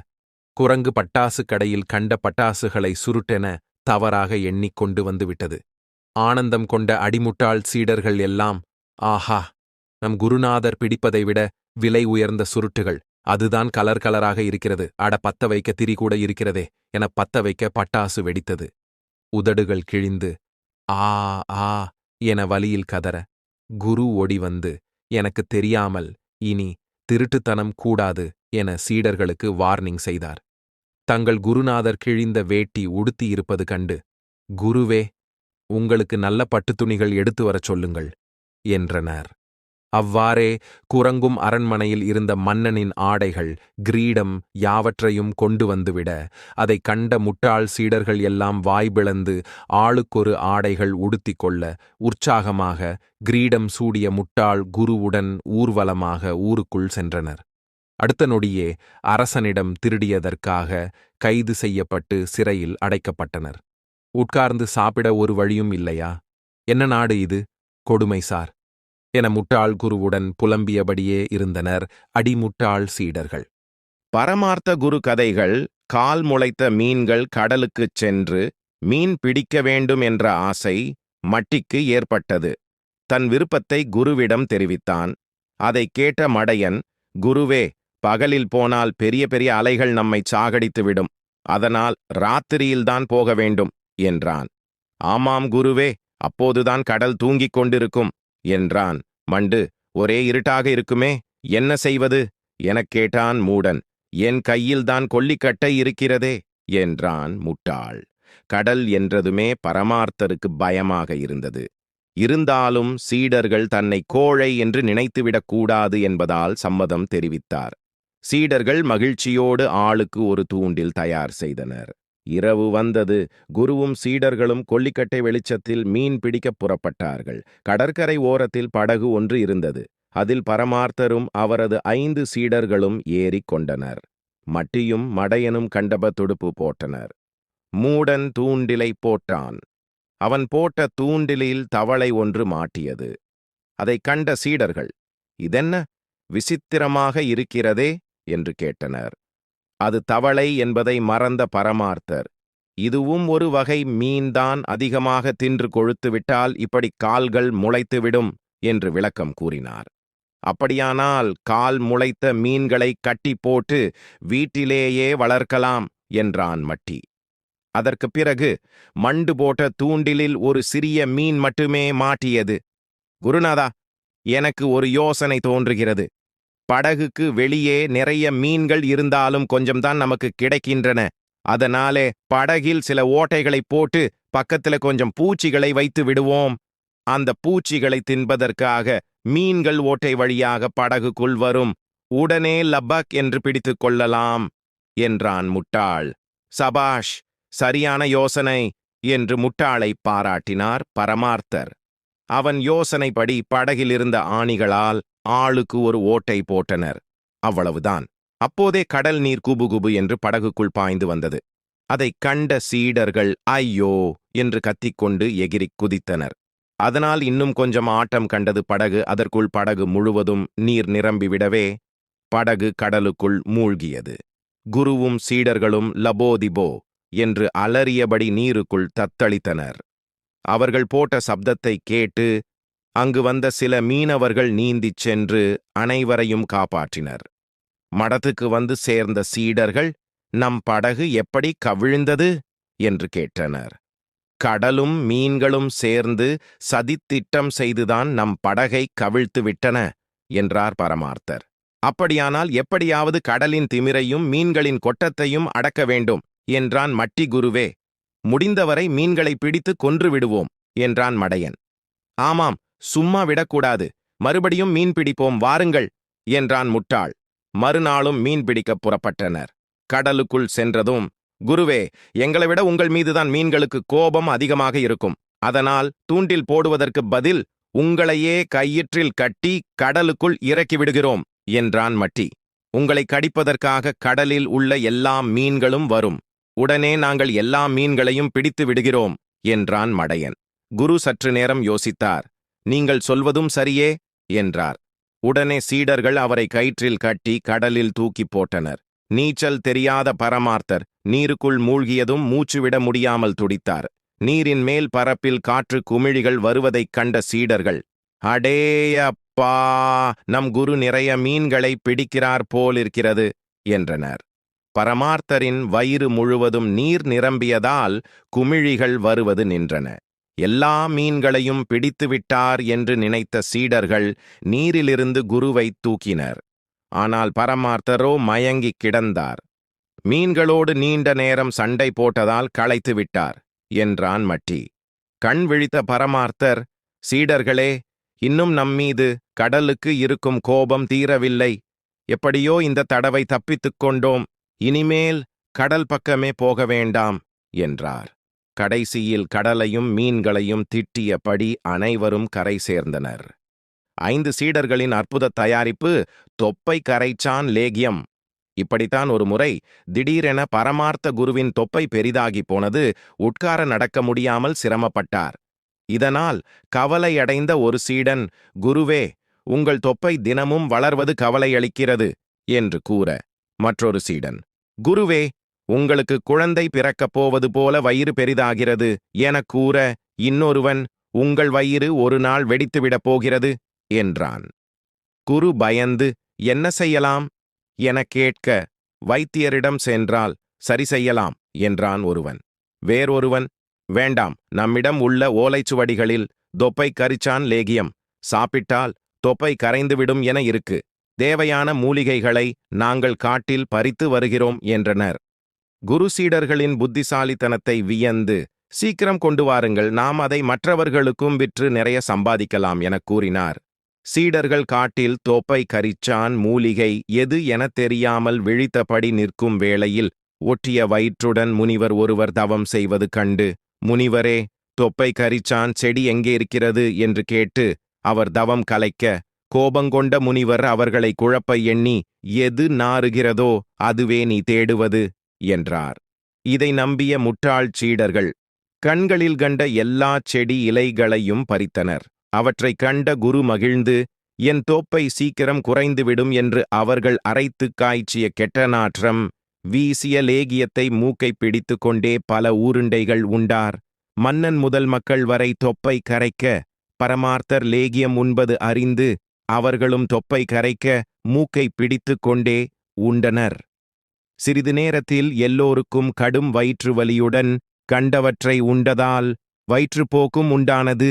குரங்கு பட்டாசு கடையில் கண்ட பட்டாசுகளை சுருட்டென தவறாக எண்ணிக் கொண்டு வந்துவிட்டது. ஆனந்தம் கொண்ட அடிமுட்டாள் சீடர்கள் எல்லாம், ஆஹா, நம் குருநாதர் பிடிப்பதை விட விலை உயர்ந்த சுருட்டுகள், அதுதான் கலர் கலராக இருக்கிறது. அட, பத்த வைக்க திரி கூட இருக்கிறதே என பத்த வைக்க பட்டாசு வெடித்தது. உதடுகள் கிழிந்து ஆ ஆ என வலியில் கதற, குரு ஓடி வந்து, எனக்கு தெரியாமல் இனி திருட்டுத்தனம் கூடாது என சீடர்களுக்கு வார்னிங் செய்தார். தங்கள் குருநாதர் கிழிந்த வேட்டி உடுத்தியிருப்பது கண்டு, குருவே, உங்களுக்கு நல்ல பட்டுத் துணிகள் எடுத்து வரச் சொல்லுங்கள் என்றனர். அவ்வாறே குரங்கும் அரண்மனையில் இருந்த மன்னனின் ஆடைகள், கிரீடம் யாவற்றையும் கொண்டு வந்துவிட, அதைக் கண்ட முட்டாள் சீடர்கள் எல்லாம் வாய்பிளந்து ஆளுக்கொரு ஆடைகள் உடுத்திக் கொள்ள உற்சாகமாக கிரீடம் சூடிய முட்டாள் குருவுடன் ஊர்வலமாக ஊருக்குள் சென்றனர். அடுத்த நொடியே அரசனிடம் திருடியதற்காக கைது செய்யப்பட்டு சிறையில் அடைக்கப்பட்டனர். உட்கார்ந்து சாப்பிட ஒரு வழியும் இல்லையா? என்ன நாடு இது? கொடுமை சார் என முட்டாள் குருவுடன் புலம்பியபடியே இருந்தனர் அடிமுட்டாள் சீடர்கள். பரமார்த்த குரு கதைகள். கால் முளைத்த மீன்கள் கடலுக்குச் சென்று மீன் பிடிக்க வேண்டும் என்ற ஆசை மட்டிக்கு ஏற்பட்டது. தன் விருப்பத்தை குருவிடம் தெரிவித்தான். அதைக் கேட்ட மடையன், குருவே, பகலில் போனால் பெரிய பெரிய அலைகள் நம்மை சாகடித்துவிடும். அதனால் ராத்திரியில்தான் போக வேண்டும் என்றான். ஆமாம் குருவே, அப்போதுதான் கடல் தூங்கிக் கொண்டிருக்கும் என்றான். மண்டு, ஒரே இருட்டாக இருக்குமே, என்ன செய்வது எனக் கேட்டான் மூடன். என் கையில்தான் கொல்லிக்கட்டை இருக்கிறதே என்றான் முட்டாள். கடல் என்றதுமே பரமார்த்தருக்கு பயமாக இருந்தது. இருந்தாலும் சீடர்கள் தன்னை கோழை என்று நினைத்துவிடக் கூடாது என்பதால் சம்மதம் தெரிவித்தார். சீடர்கள் மகிழ்ச்சியோடு ஆளுக்கு ஒரு தூண்டில் தயார் செய்தனர். இரவு வந்தது. குருவும் சீடர்களும் கொல்லிக்கட்டை வெளிச்சத்தில் மீன் பிடிக்கப் புறப்பட்டார்கள். கடற்கரை ஓரத்தில் படகு ஒன்று இருந்தது. அதில் பரமார்த்தரும் அவரது 5 சீடர்களும் ஏறிக் கொண்டனர். மட்டியும் மடையனும் கண்டப துடுப்பு போட்டனர். மூடன் தூண்டிலை போட்டான். அவன் போட்ட தூண்டிலில் தவளை ஒன்று மாட்டியது. அதைக் கண்ட சீடர்கள், இதென்ன விசித்திரமாக இருக்கிறதே என்று கேட்டனர். அது தவளை என்பதை மறந்த பரமார்த்தர், இதுவும் ஒரு வகை மீன்தான், அதிகமாக தின்று கொழுத்துவிட்டால் இப்படி கால்கள் முளைத்துவிடும் என்று விளக்கம் கூறினார். அப்படியானால் கால் முளைத்த மீன்களை கட்டி போட்டு வீட்டிலேயே வளர்க்கலாம் என்றான் மட்டி. அதற்கு பிறகு மண்டு போட்ட தூண்டிலில் ஒரு சிறிய மீன் மட்டுமே மாட்டியது. குருநாதா, எனக்கு ஒரு யோசனை தோன்றுகிறது. படகுக்கு வெளியே நிறைய மீன்கள் இருந்தாலும் கொஞ்சம்தான் நமக்கு கிடைக்கின்றன. அதனாலே படகில் சில ஓட்டைகளை போட்டு பக்கத்துல கொஞ்சம் பூச்சிகளை வைத்து விடுவோம். அந்த பூச்சிகளை தின்பதற்காக மீன்கள் ஓட்டை வழியாக படகுக்குள் வரும். உடனே லப்பக் என்று பிடித்துக் கொள்ளலாம் என்றான் முட்டாள். சபாஷ், சரியான யோசனை என்று முட்டாளை பாராட்டினார் பரமார்த்தர். அவன் யோசனைப்படி படகிலிருந்த ஆணிகளால் ஆளுக்கு ஒரு ஓட்டை போட்டனர். அவ்வளவுதான். அப்போதே கடல் நீர் குபுகுபு என்று படகுக்குள் பாய்ந்து வந்தது. அதைக் கண்ட சீடர்கள் ஐயோ என்று கத்திக்கொண்டு எகிரிக் குதித்தனர். அதனால் இன்னும் கொஞ்சம் ஆட்டம் கண்டது படகு. அதற்குள் படகு முழுவதும் நீர் நிரம்பிவிடவே படகு கடலுக்குள் மூழ்கியது. குருவும் சீடர்களும் லபோதிபோ என்று அலறியபடி நீருக்குள் தத்தளித்தனர். அவர்கள் போட்ட சப்தத்தை கேட்டு அங்கு வந்த சில மீனவர்கள் நீந்திச் சென்று அனைவரையும் காப்பாற்றினர். மடத்துக்கு வந்து சேர்ந்த சீடர்கள், நம் படகு எப்படி கவிழ்ந்தது என்று கேட்டனர். கடலும் மீன்களும் சேர்ந்து சதித்திட்டம் செய்துதான் நம் படகை கவிழ்த்து விட்டன என்றார் பரமார்த்தர். அப்படியானால் எப்படியாவது கடலின் திமிரையும் மீன்களின் கொட்டத்தையும் அடக்க வேண்டும் என்றான் மட்டி. குருவே, முடிந்தவரை மீன்களை பிடித்து கொன்று விடுவோம் என்றான் மடையன். ஆமாம், சும்மா விடக்கூடாது, மறுபடியும் மீன் பிடிப்போம் வாருங்கள் என்றான் முட்டாள். மறுநாளும் மீன் பிடிக்கப் புறப்பட்டனர். கடலுக்குள் சென்றதும், குருவே, எங்களை விட உங்கள் மீதுதான் மீன்களுக்கு கோபம் அதிகமாக இருக்கும். அதனால் தூண்டில் போடுவதற்கு பதில் உங்களையே கயிற்றில் கட்டி கடலுக்குள் இறக்கி விடுகிறோம் என்றான் மட்டி. உங்களை கடிப்பதற்காக கடலில் உள்ள எல்லா மீன்களும் வரும். உடனே நாங்கள் எல்லா மீன்களையும் பிடித்து விடுகிறோம் என்றான் மடையன். குரு சற்று நேரம் யோசித்தார். நீங்கள் சொல்வதும் சரியே என்றார். உடனே சீடர்கள் அவரை கயிற்றில் கட்டி கடலில் தூக்கிப் போட்டனர். நீச்சல் தெரியாத பரமார்த்தர் நீருக்குள் மூழ்கியதும் மூச்சுவிட முடியாமல் துடித்தார். நீரின் மேல் பரப்பில் காற்று குமிழிகள் வருவதைக் கண்ட சீடர்கள், அடேயப்பா அப்பா, நம் குரு நிறைய மீன்களை பிடிக்கிறார் போலிருக்கிறது என்றனர். பரமார்த்தரின் வயிறு முழுவதும் நீர் நிரம்பியதால் குமிழிகள் வருவது நின்றன. எல்லா மீன்களையும் பிடித்துவிட்டார் என்று நினைத்த சீடர்கள் நீரிலிருந்து குருவை தூக்கினர். ஆனால் பரமார்த்தரோ மயங்கிக் கிடந்தார். மீன்களோடு நீண்ட நேரம் சண்டை போட்டதால் களைத்து விட்டார் என்றான் மட்டி. கண் விழித்த பரமார்த்தர், சீடர்களே, இன்னும் நம்மீது கடலுக்கு இருக்கும் கோபம் தீரவில்லை. எப்படியோ இந்த தடவை தப்பித்துக் கொண்டோம். இனிமேல் கடல் பக்கமே போக வேண்டாம் என்றார். கடைசியில் கடலையும் மீன்களையும் திட்டியபடி அனைவரும் கரை சேர்ந்தனர். 5 சீடர்களின் அற்புத தயாரிப்பு தொப்பை கரைச்சான் லேகியம். இப்படித்தான் ஒரு முறை திடீரென பரமார்த்த குருவின் தொப்பை பெரிதாகி போனது. உட்கார நடக்க முடியாமல் சிரமப்பட்டார். இதனால் கவலையடைந்த ஒரு சீடன், குருவே, உங்கள் தொப்பை தினமும் வளர்வது கவலையளிக்கிறது என்று கூற, மற்றொரு சீடன், குருவே, உங்களுக்கு குழந்தை பிறக்கப் போவது போல வயிறு பெரிதாகிறது எனக் கூற, இன்னொருவன், உங்கள் வயிறு ஒரு நாள் வெடித்துவிடப் போகிறது என்றான். குரு பயந்து, என்ன செய்யலாம் எனக் கேட்க, வைத்தியரிடம் சென்றால் சரி செய்யலாம் என்றான் ஒருவன். வேறொருவன், வேண்டாம், நம்மிடம் உள்ள ஓலைச்சுவடிகளில் தொப்பை கரிச்சான் லேகியம் சாப்பிட்டால் தொப்பை கரைந்துவிடும் என இருக்கு. தேவையான மூலிகைகளை நாங்கள் காட்டில் பறித்து வருகிறோம் என்றனர். குரு சீடர்களின் புத்திசாலித்தனத்தை வியந்து, சீக்கிரம் கொண்டு வாருங்கள், நாம் அதை மற்றவர்களுக்கும் விற்று நிறைய சம்பாதிக்கலாம் எனக் கூறினார். சீடர்கள் காட்டில் தொப்பை கரிச்சான் மூலிகை எது என தெரியாமல் விழித்தபடி நிற்கும் வேளையில் ஒட்டிய வயிற்றுடன் முனிவர் ஒருவர் தவம் செய்வது கண்டு, முனிவரே, தொப்பை கரிச்சான் செடி எங்கே இருக்கிறது என்று கேட்டு அவர் தவம் கலைக்க, கோபங்கொண்ட முனிவர் அவர்களை குழப்ப எண்ணி, எது நாறுகிறதோ அதுவே நீ தேடுவது என்றார். இதை நம்பிய முட்டாள் சீடர்கள் கண்களில் கண்ட எல்லா செடி இலைகளையும் பறித்தனர். அவற்றைக் கண்ட குரு மகிழ்ந்து, என் தோப்பை சீக்கிரம் குறைந்துவிடும் என்று அவர்கள் அரைத்து காய்ச்சிய கெட்ட நாற்றம் வீசிய லேகியத்தை மூக்கை பிடித்து கொண்டே பல ஊருண்டைகள் உண்டார். மன்னன் முதல் மக்கள் வரை தொப்பை கரைக்க பரமார்த்தர் லேகியம் உண்பது அறிந்து அவர்களும் தொப்பை கரைக்க மூக்கை பிடித்து கொண்டே உண்டனர். சிறிது நேரத்தில் எல்லோருக்கும் கடும் வயிற்று வலியுடன் கண்டவற்றை உண்டதால் வயிற்றுப்போக்கும் உண்டானது.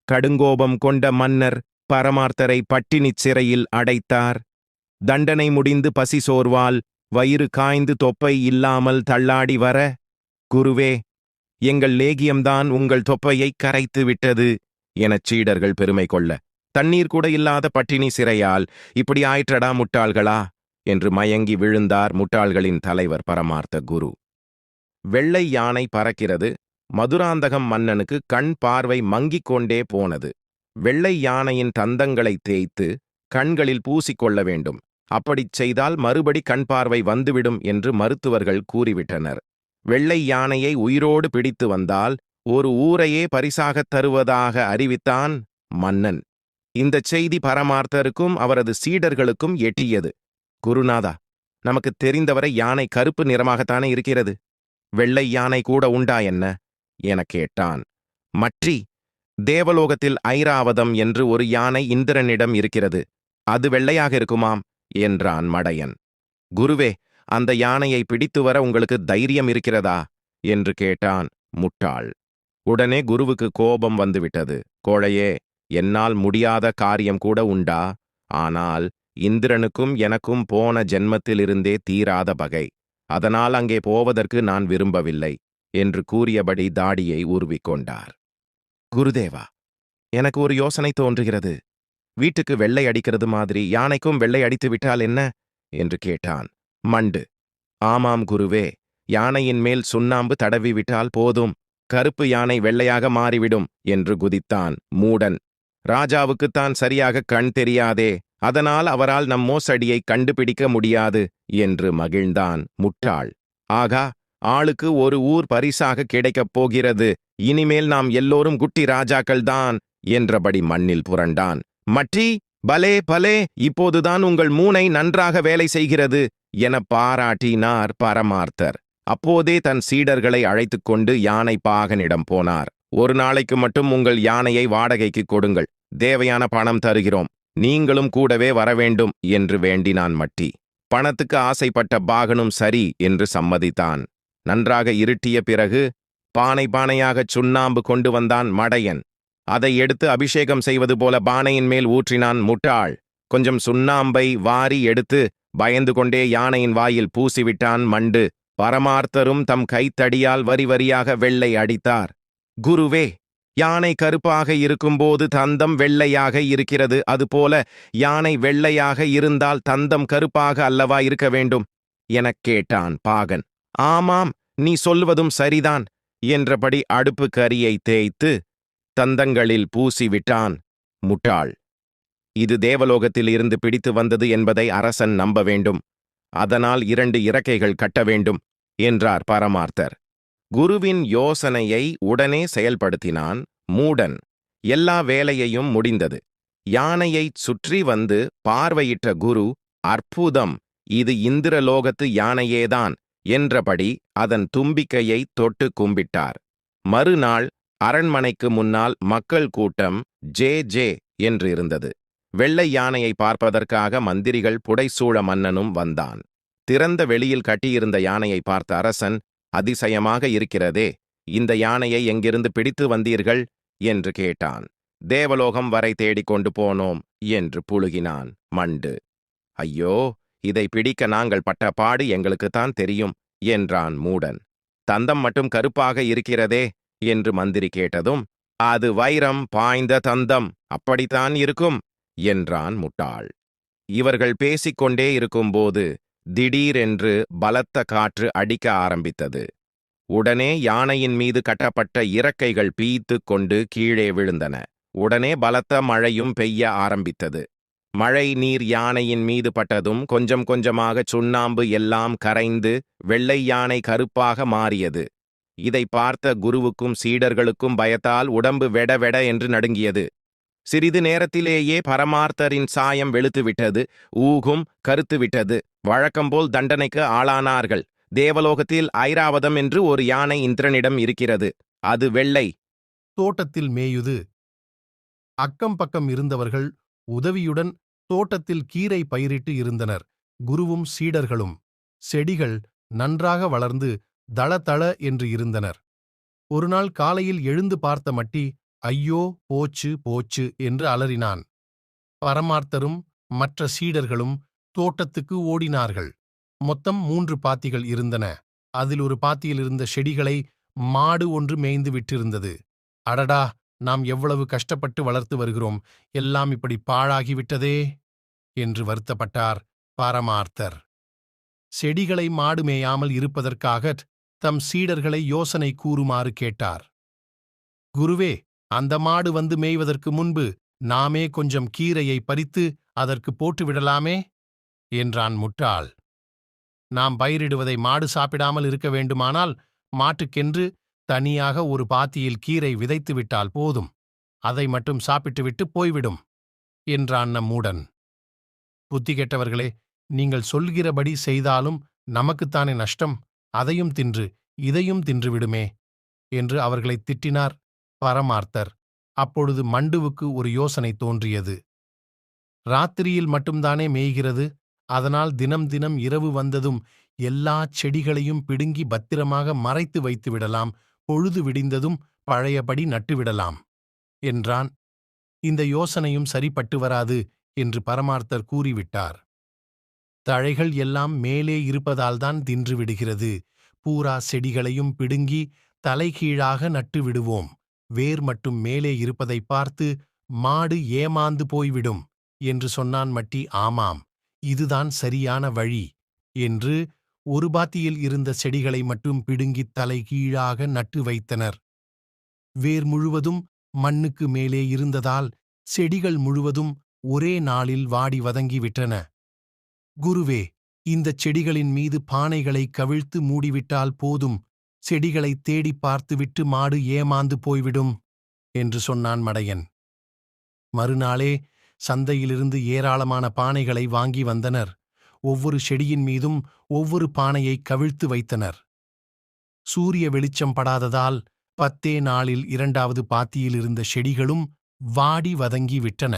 கடுங்கோபம் கொண்ட மன்னர் பரமார்த்தரை பட்டினிச் சிறையில் அடைத்தார். தண்டனை முடிந்து பசி சோர்வால் வயிறு காய்ந்து தொப்பை இல்லாமல் தள்ளாடி வர, குருவே, எங்கள் லேகியம்தான் உங்கள் தொப்பையை கரைத்து விட்டது எனச் சீடர்கள் பெருமை கொள்ள, தண்ணீர் கூட இல்லாத பட்டினி சிறையால் இப்படி ஆயிற்றடா முட்டாள்களா என்று மயங்கி விழுந்தார் முட்டாள்களின் தலைவர் பரமார்த்த குரு. வெள்ளை யானை பறக்கிறது. மதுராந்தகம் மன்னனுக்கு கண் பார்வை மங்கிக் கொண்டே போனது. வெள்ளை யானையின் தந்தங்களை தேய்த்து கண்களில் பூசிக்கொள்ள வேண்டும். அப்படிச் செய்தால் மறுபடி கண் பார்வை வந்துவிடும் என்று மருத்துவர்கள் கூறிவிட்டனர். வெள்ளை யானையை உயிரோடு பிடித்து வந்தால் ஒரு ஊரையே பரிசாகத் தருவதாக அறிவித்தான் மன்னன். இந்தச் செய்தி பரமார்த்தருக்கும் அவரது சீடர்களுக்கும் எட்டியது. குருநாதா, நமக்கு தெரிந்தவரை யானை கருப்பு நிறமாகத்தானே இருக்கிறது. வெள்ளை யானை கூட உண்டா என்ன எனக் கேட்டான். மற்றி, தேவலோகத்தில் ஐராவதம் என்று ஒரு யானை இந்திரனிடம் இருக்கிறது. அது வெள்ளையாக இருக்குமாம் என்றான் மடையன். குருவே, அந்த யானையை பிடித்து வர உங்களுக்கு தைரியம் இருக்கிறதா என்று கேட்டான் முட்டாள். உடனே குருவுக்கு கோபம் வந்துவிட்டது. கோழையே, என்னால் முடியாத காரியம் கூட உண்டா? ஆனால் இந்திரனுக்கும் எனக்கும் போன ஜென்மத்திலிருந்தே தீராத பகை. அதனால் அங்கே போவதற்கு நான் விரும்பவில்லை என்று கூறியபடி தாடியை உருவிக்கொண்டார். குருதேவா, எனக்கு ஒரு யோசனை தோன்றுகிறது. வீட்டுக்கு வெள்ளை அடிக்கிறது மாதிரி யானைக்கும் வெள்ளை அடித்து விட்டால் என்ன என்று கேட்டான். மண்டு, ஆமாம் குருவே, யானையின் மேல் சுண்ணாம்பு தடவி விட்டால் போதும், கருப்பு யானை வெள்ளையாக மாறிவிடும் என்று குதித்தான் மூடன். ராஜாவுக்குத்தான் சரியாக கண் தெரியாதே, அதனால் அவரால் நம் மோசடியை கண்டுபிடிக்க முடியாது என்று மகிழ்ந்தான் முட்டாள். ஆகா, ஆளுக்கு ஒரு ஊர் பரிசாக கிடைக்கப் போகிறது. இனிமேல் நாம் எல்லோரும் குட்டி ராஜாக்கள்தான் என்றபடி மண்ணில் புரண்டான். மற்றி, பலே பலே, இப்போதுதான் உங்கள் மூனை நன்றாக வேலை செய்கிறது என பாராட்டினார் பரமார்த்தர். அப்போதே தன் சீடர்களை அழைத்துக் கொண்டு யானை பாகனிடம் போனார். ஒரு நாளைக்கு மட்டும் உங்கள் யானையை வாடகைக்கு கொடுங்கள், தேவையான பணம் தருகிறோம் நீங்களும் கூடவே வரவேண்டும் என்று வேண்டினான் மட்டி. பணத்துக்கு ஆசைப்பட்ட பாகனும் சரி என்று சம்மதித்தான். நன்றாக இருட்டிய பிறகு பானை பானையாகச் சுண்ணாம்பு கொண்டு வந்தான் மடையன். அதை எடுத்து அபிஷேகம் செய்வது போல பானையின் மேல் ஊற்றினான் முட்டாள். கொஞ்சம் சுண்ணாம்பை வாரி எடுத்து பயந்து கொண்டே யானையின் வாயில் பூசிவிட்டான் மண்டு. பரமார்த்தரும் தம் கைத்தடியால் வரி வரியாக வெள்ளை அடித்தார். குருவே, யானை கருப்பாக இருக்கும்போது தந்தம் வெள்ளையாக இருக்கிறது, அதுபோல யானை வெள்ளையாக இருந்தால் தந்தம் கருப்பாக அல்லவா இருக்க வேண்டும் எனக் கேட்டான் பாகன். ஆமாம், நீ சொல்வதும் சரிதான் என்றபடி அடுப்பு கரியை தேய்த்து தந்தங்களில் பூசிவிட்டான் முட்டாள். இது தேவலோகத்தில் இருந்து பிடித்து வந்தது என்பதை அரசன் நம்ப வேண்டும். அதனால் 2 இறக்கைகள் கட்ட வேண்டும் என்றார் பரமார்த்தர். குருவின் யோசனையை உடனே செயல்படுத்தினான் மூடன். எல்லா வேலையையும் முடிந்தது. யானையைச் சுற்றி வந்து பார்வையிட்ட குரு, அற்புதம், இது இந்திரலோகத்து யானையேதான் என்றபடி அதன் தும்பிக்கையை தொட்டு கும்பிட்டார். மறுநாள் அரண்மனைக்கு முன்னால் மக்கள் கூட்டம் ஜே ஜே என்று இருந்தது. வெள்ளை யானையை பார்ப்பதற்காக மந்திரிகள் புடைசூழ மன்னனும் வந்தான். திறந்த வெளியில் கட்டியிருந்த யானையை பார்த்த அரசன், அதிசயமாக இருக்கிறதே, இந்த யானையை எங்கிருந்து பிடித்து வந்தீர்கள் என்று கேட்டான். தேவலோகம் வரை தேடிக் கொண்டு போனோம் என்று புழுகினான் மண்டு. ஐயோ, இதை பிடிக்க நாங்கள் பட்ட பாடு எங்களுக்குத்தான் தெரியும் என்றான் மூடன். தந்தம் மட்டும் கருப்பாக இருக்கிறதே என்று மந்திரி கேட்டதும், அது வைரம் பாய்ந்த தந்தம், அப்படித்தான் இருக்கும் என்றான் முட்டாள். இவர்கள் பேசிக்கொண்டே இருக்கும்போது திடீரென்று பலத்த காற்று அடிக்க ஆரம்பித்தது. உடனே யானையின் மீது கட்டப்பட்ட இறக்கைகள் பீய்த்துக் கொண்டு கீழே விழுந்தன. உடனே பலத்த மழையும் பெய்ய ஆரம்பித்தது. மழை நீர் யானையின் மீது பட்டதும் கொஞ்சம் கொஞ்சமாக சுண்ணாம்பு எல்லாம் கரைந்து வெள்ளை யானை கருப்பாக மாறியது. இதை பார்த்த குருவுக்கும் சீடர்களுக்கும் பயத்தால் உடம்பு வெட வெட என்று நடுங்கியது. சிறிது நேரத்திலேயே பரமார்த்தரின் சாயம் வெளுத்துவிட்டது, ஊகும் கருத்துவிட்டது. வழக்கம்போல் தண்டனைக்கு ஆளானார்கள். தேவலோகத்தில் ஐராவதம் என்று ஒரு யானை இந்திரனிடம் இருக்கிறது. அது வெள்ளை. தோட்டத்தில் மேயுது. அக்கம் பக்கம் இருந்தவர்கள் உதவியுடன் தோட்டத்தில் கீரை பயிரிட்டு இருந்தனர். குருவும் சீடர்களும். செடிகள் நன்றாக வளர்ந்து தளதள என்று இருந்தனர். ஒருநாள் காலையில் எழுந்து பார்த்த மட்டி, ஐயோ, போச்சு போச்சு என்று அலறினான். பரமார்த்தரும் மற்ற சீடர்களும் தோட்டத்துக்கு ஓடினார்கள். மொத்தம் 3 பாத்திகள் இருந்தன. அதில் ஒரு பாத்தியில் இருந்த செடிகளை மாடு ஒன்று மேய்ந்து விட்டிருந்தது. அடடா, நாம் எவ்வளவு கஷ்டப்பட்டு வளர்த்து வருகிறோம், எல்லாம் இப்படி பாழாகிவிட்டதே என்று வருத்தப்பட்டார் பரமார்த்தர். செடிகளை மாடு மேயாமல் இருப்பதற்காக தம் சீடர்களை யோசனை கூறுமாறு கேட்டார். குருவே, அந்த மாடு வந்து மேய்வதற்கு முன்பு நாமே கொஞ்சம் கீரையை பறித்து அதற்கு போட்டுவிடலாமே என்றான் முட்டாள். நாம் பயிரிடுவதை மாடு சாப்பிடாமல் இருக்க வேண்டுமானால் மாட்டுக்கென்று தனியாக ஒரு பாத்தியில் கீரை விதைத்துவிட்டால் போதும். அதை மட்டும் சாப்பிட்டுவிட்டு போய்விடும் என்றான் நம் மூடன். புத்தி கெட்டவர்களே, நீங்கள் சொல்கிறபடி செய்தாலும் நமக்குத்தானே நஷ்டம். அதையும் தின்று இதையும் தின்றுவிடுமே என்று அவர்களை திட்டினார் பரமார்த்தர். அப்பொழுது மண்டுவுக்கு ஒரு யோசனை தோன்றியது. ராத்திரியில் மட்டும்தானே மேய்கிறது, அதனால் தினம் தினம் இரவு வந்ததும் எல்லா செடிகளையும் பிடுங்கி பத்திரமாக மறைத்து வைத்து விடலாம். பொழுது விடிந்ததும் பழையபடி நட்டுவிடலாம் என்றான். இந்த யோசனையும் சரிப்பட்டு வராது என்று பரமார்த்தர் கூறிவிட்டார். தழைகள் எல்லாம் மேலே இருப்பதால்தான் தின்று விடுகிறது. பூரா செடிகளையும் பிடுங்கி தலைகீழாக நட்டு விடுவோம். வேர் மட்டும் மேலே இருப்பதை பார்த்து மாடு ஏமாந்து போய்விடும் என்று சொன்னான் மட்டி. ஆமாம், இதுதான் சரியான வழி என்று ஒரு பாத்தியில் இருந்த செடிகளை மட்டும் பிடுங்கித் தலைகீழாக நட்டு வைத்தனர். வேர் முழுவதும் மண்ணுக்கு மேலே இருந்ததால் செடிகள் முழுவதும் ஒரே நாளில் வாடி வதங்கிவிட்டன. குருவே, இந்தச் செடிகளின் மீது பானைகளை கவிழ்த்து மூடிவிட்டால் போதும். செடிகளைத் தேடிப் பார்த்துவிட்டு மாடு ஏமாந்து போய்விடும் என்று சொன்னான் மடையன். மறுநாளே சந்தையிலிருந்து ஏராளமான பானைகளை வாங்கி வந்தனர். ஒவ்வொரு செடியின் மீதும் ஒவ்வொரு பானையை கவிழ்த்து வைத்தனர். சூரிய வெளிச்சம் படாததால் 10 நாளில் 2வது பாத்தியில் இருந்த செடிகளும் வாடி வதங்கி விட்டன.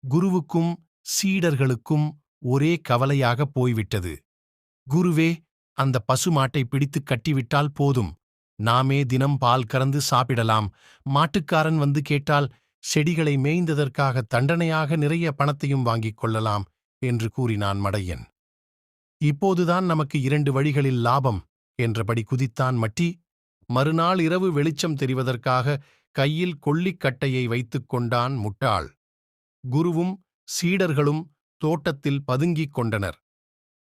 குருவுக்கும் சீடர்களுக்கும் ஒரே கவலையாகப் போய்விட்டது. குருவே, அந்த பசுமாட்டை பிடித்துக் கட்டிவிட்டால் போதும். நாமே தினம் பால் கறந்து சாப்பிடலாம். மாட்டுக்காரன் வந்து கேட்டால் செடிகளை மேய்ந்ததற்காக தண்டனையாக நிறைய பணத்தையும் வாங்கிக் கொள்ளலாம் என்று கூறினான் மடையன். இப்போதுதான் நமக்கு 2 வழிகளில் லாபம் என்றபடி குதித்தான் மட்டி. மறுநாள் இரவு வெளிச்சம் தெரிவதற்காக கையில் கொள்ளிக்கட்டையை வைத்துக் கொண்டான் முட்டாள். குருவும் சீடர்களும் தோட்டத்தில் பதுங்கிக் கொண்டனர்.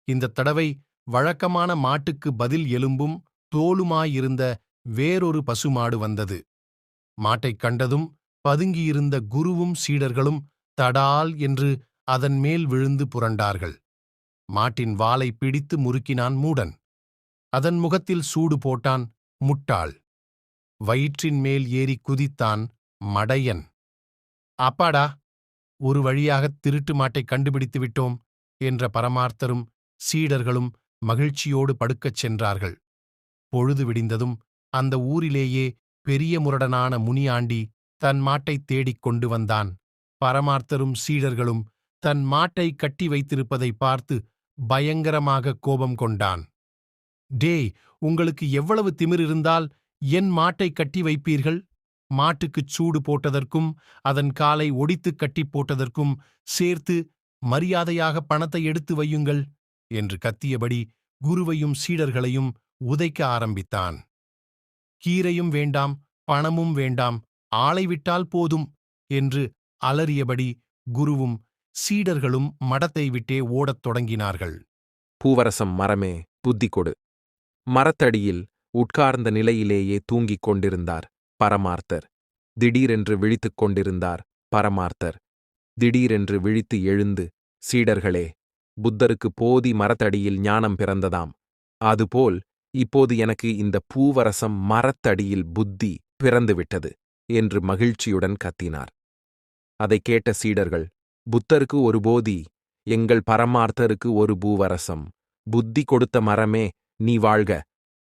இந்தத் தடவை வழக்கமான மாட்டுக்கு பதில் எலும்பும் தோலுமாயிருந்த வேறொரு பசுமாடு வந்தது. மாட்டைக் கண்டதும் பதுங்கியிருந்த குருவும் சீடர்களும் தடால் என்று அதன் மேல் விழுந்து புரண்டார்கள். மாட்டின் வாலை பிடித்து முறுக்கினான் மூடன். அதன் முகத்தில் சூடு போட்டான் முட்டாள். வயிற்றின் மேல் ஏறி குதித்தான் மடையன். அப்பாடா, ஒரு வழியாகத் திருட்டு மாட்டைக் கண்டுபிடித்து விட்டோம் என்ற பரமார்த்தரும் சீடர்களும் மகிழ்ச்சியோடு படுக்கச் சென்றார்கள். பொழுது விடிந்ததும் அந்த ஊரிலேயே பெரிய முரடனான முனியாண்டி தன் மாட்டைத் தேடிக் கொண்டு வந்தான். பரமார்த்தரும் சீடர்களும் தன் மாட்டை கட்டி வைத்திருப்பதை பார்த்து பயங்கரமாக கோபம் கொண்டான். டேய், உங்களுக்கு எவ்வளவு திமிர் இருந்தால் என் மாட்டை கட்டி வைப்பீர்கள்? மாட்டுக்குச் சூடு போட்டதற்கும் அதன் காலை ஒடித்துக் கட்டிப் போட்டதற்கும் சேர்த்து மரியாதையாக பணத்தை எடுத்து வையுங்கள் என்று கத்தியபடி குருவையும் சீடர்களையும் உதைக்க ஆரம்பித்தான். கீரையும் வேண்டாம், பணமும் வேண்டாம், ஆளை விட்டால் போதும் என்று அலறியபடி குருவும் சீடர்களும் மடத்தை விட்டே ஓடத் தொடங்கினார்கள். பூவரசம் மரமே, புத்தி கொடு. மரத்தடியில் உட்கார்ந்த நிலையிலேயே தூங்கிக் கொண்டிருந்தார் பரமார்த்தர். திடீரென்று விழித்துக் கொண்டிருந்தார் பரமார்த்தர். திடீரென்று விழித்து எழுந்து, சீடர்களே, புத்தருக்கு போதி மரத்தடியில் ஞானம் பிறந்ததாம். அதுபோல் இப்போது எனக்கு இந்த பூவரசம் மரத்தடியில் புத்தி பிறந்துவிட்டது என்று மகிழ்ச்சியுடன் கத்தினார். அதைக் கேட்ட சீடர்கள், புத்தருக்கு ஒரு போதி, எங்கள் பரமார்த்தருக்கு ஒரு பூவரசம், புத்தி கொடுத்த மரமே நீ வாழ்க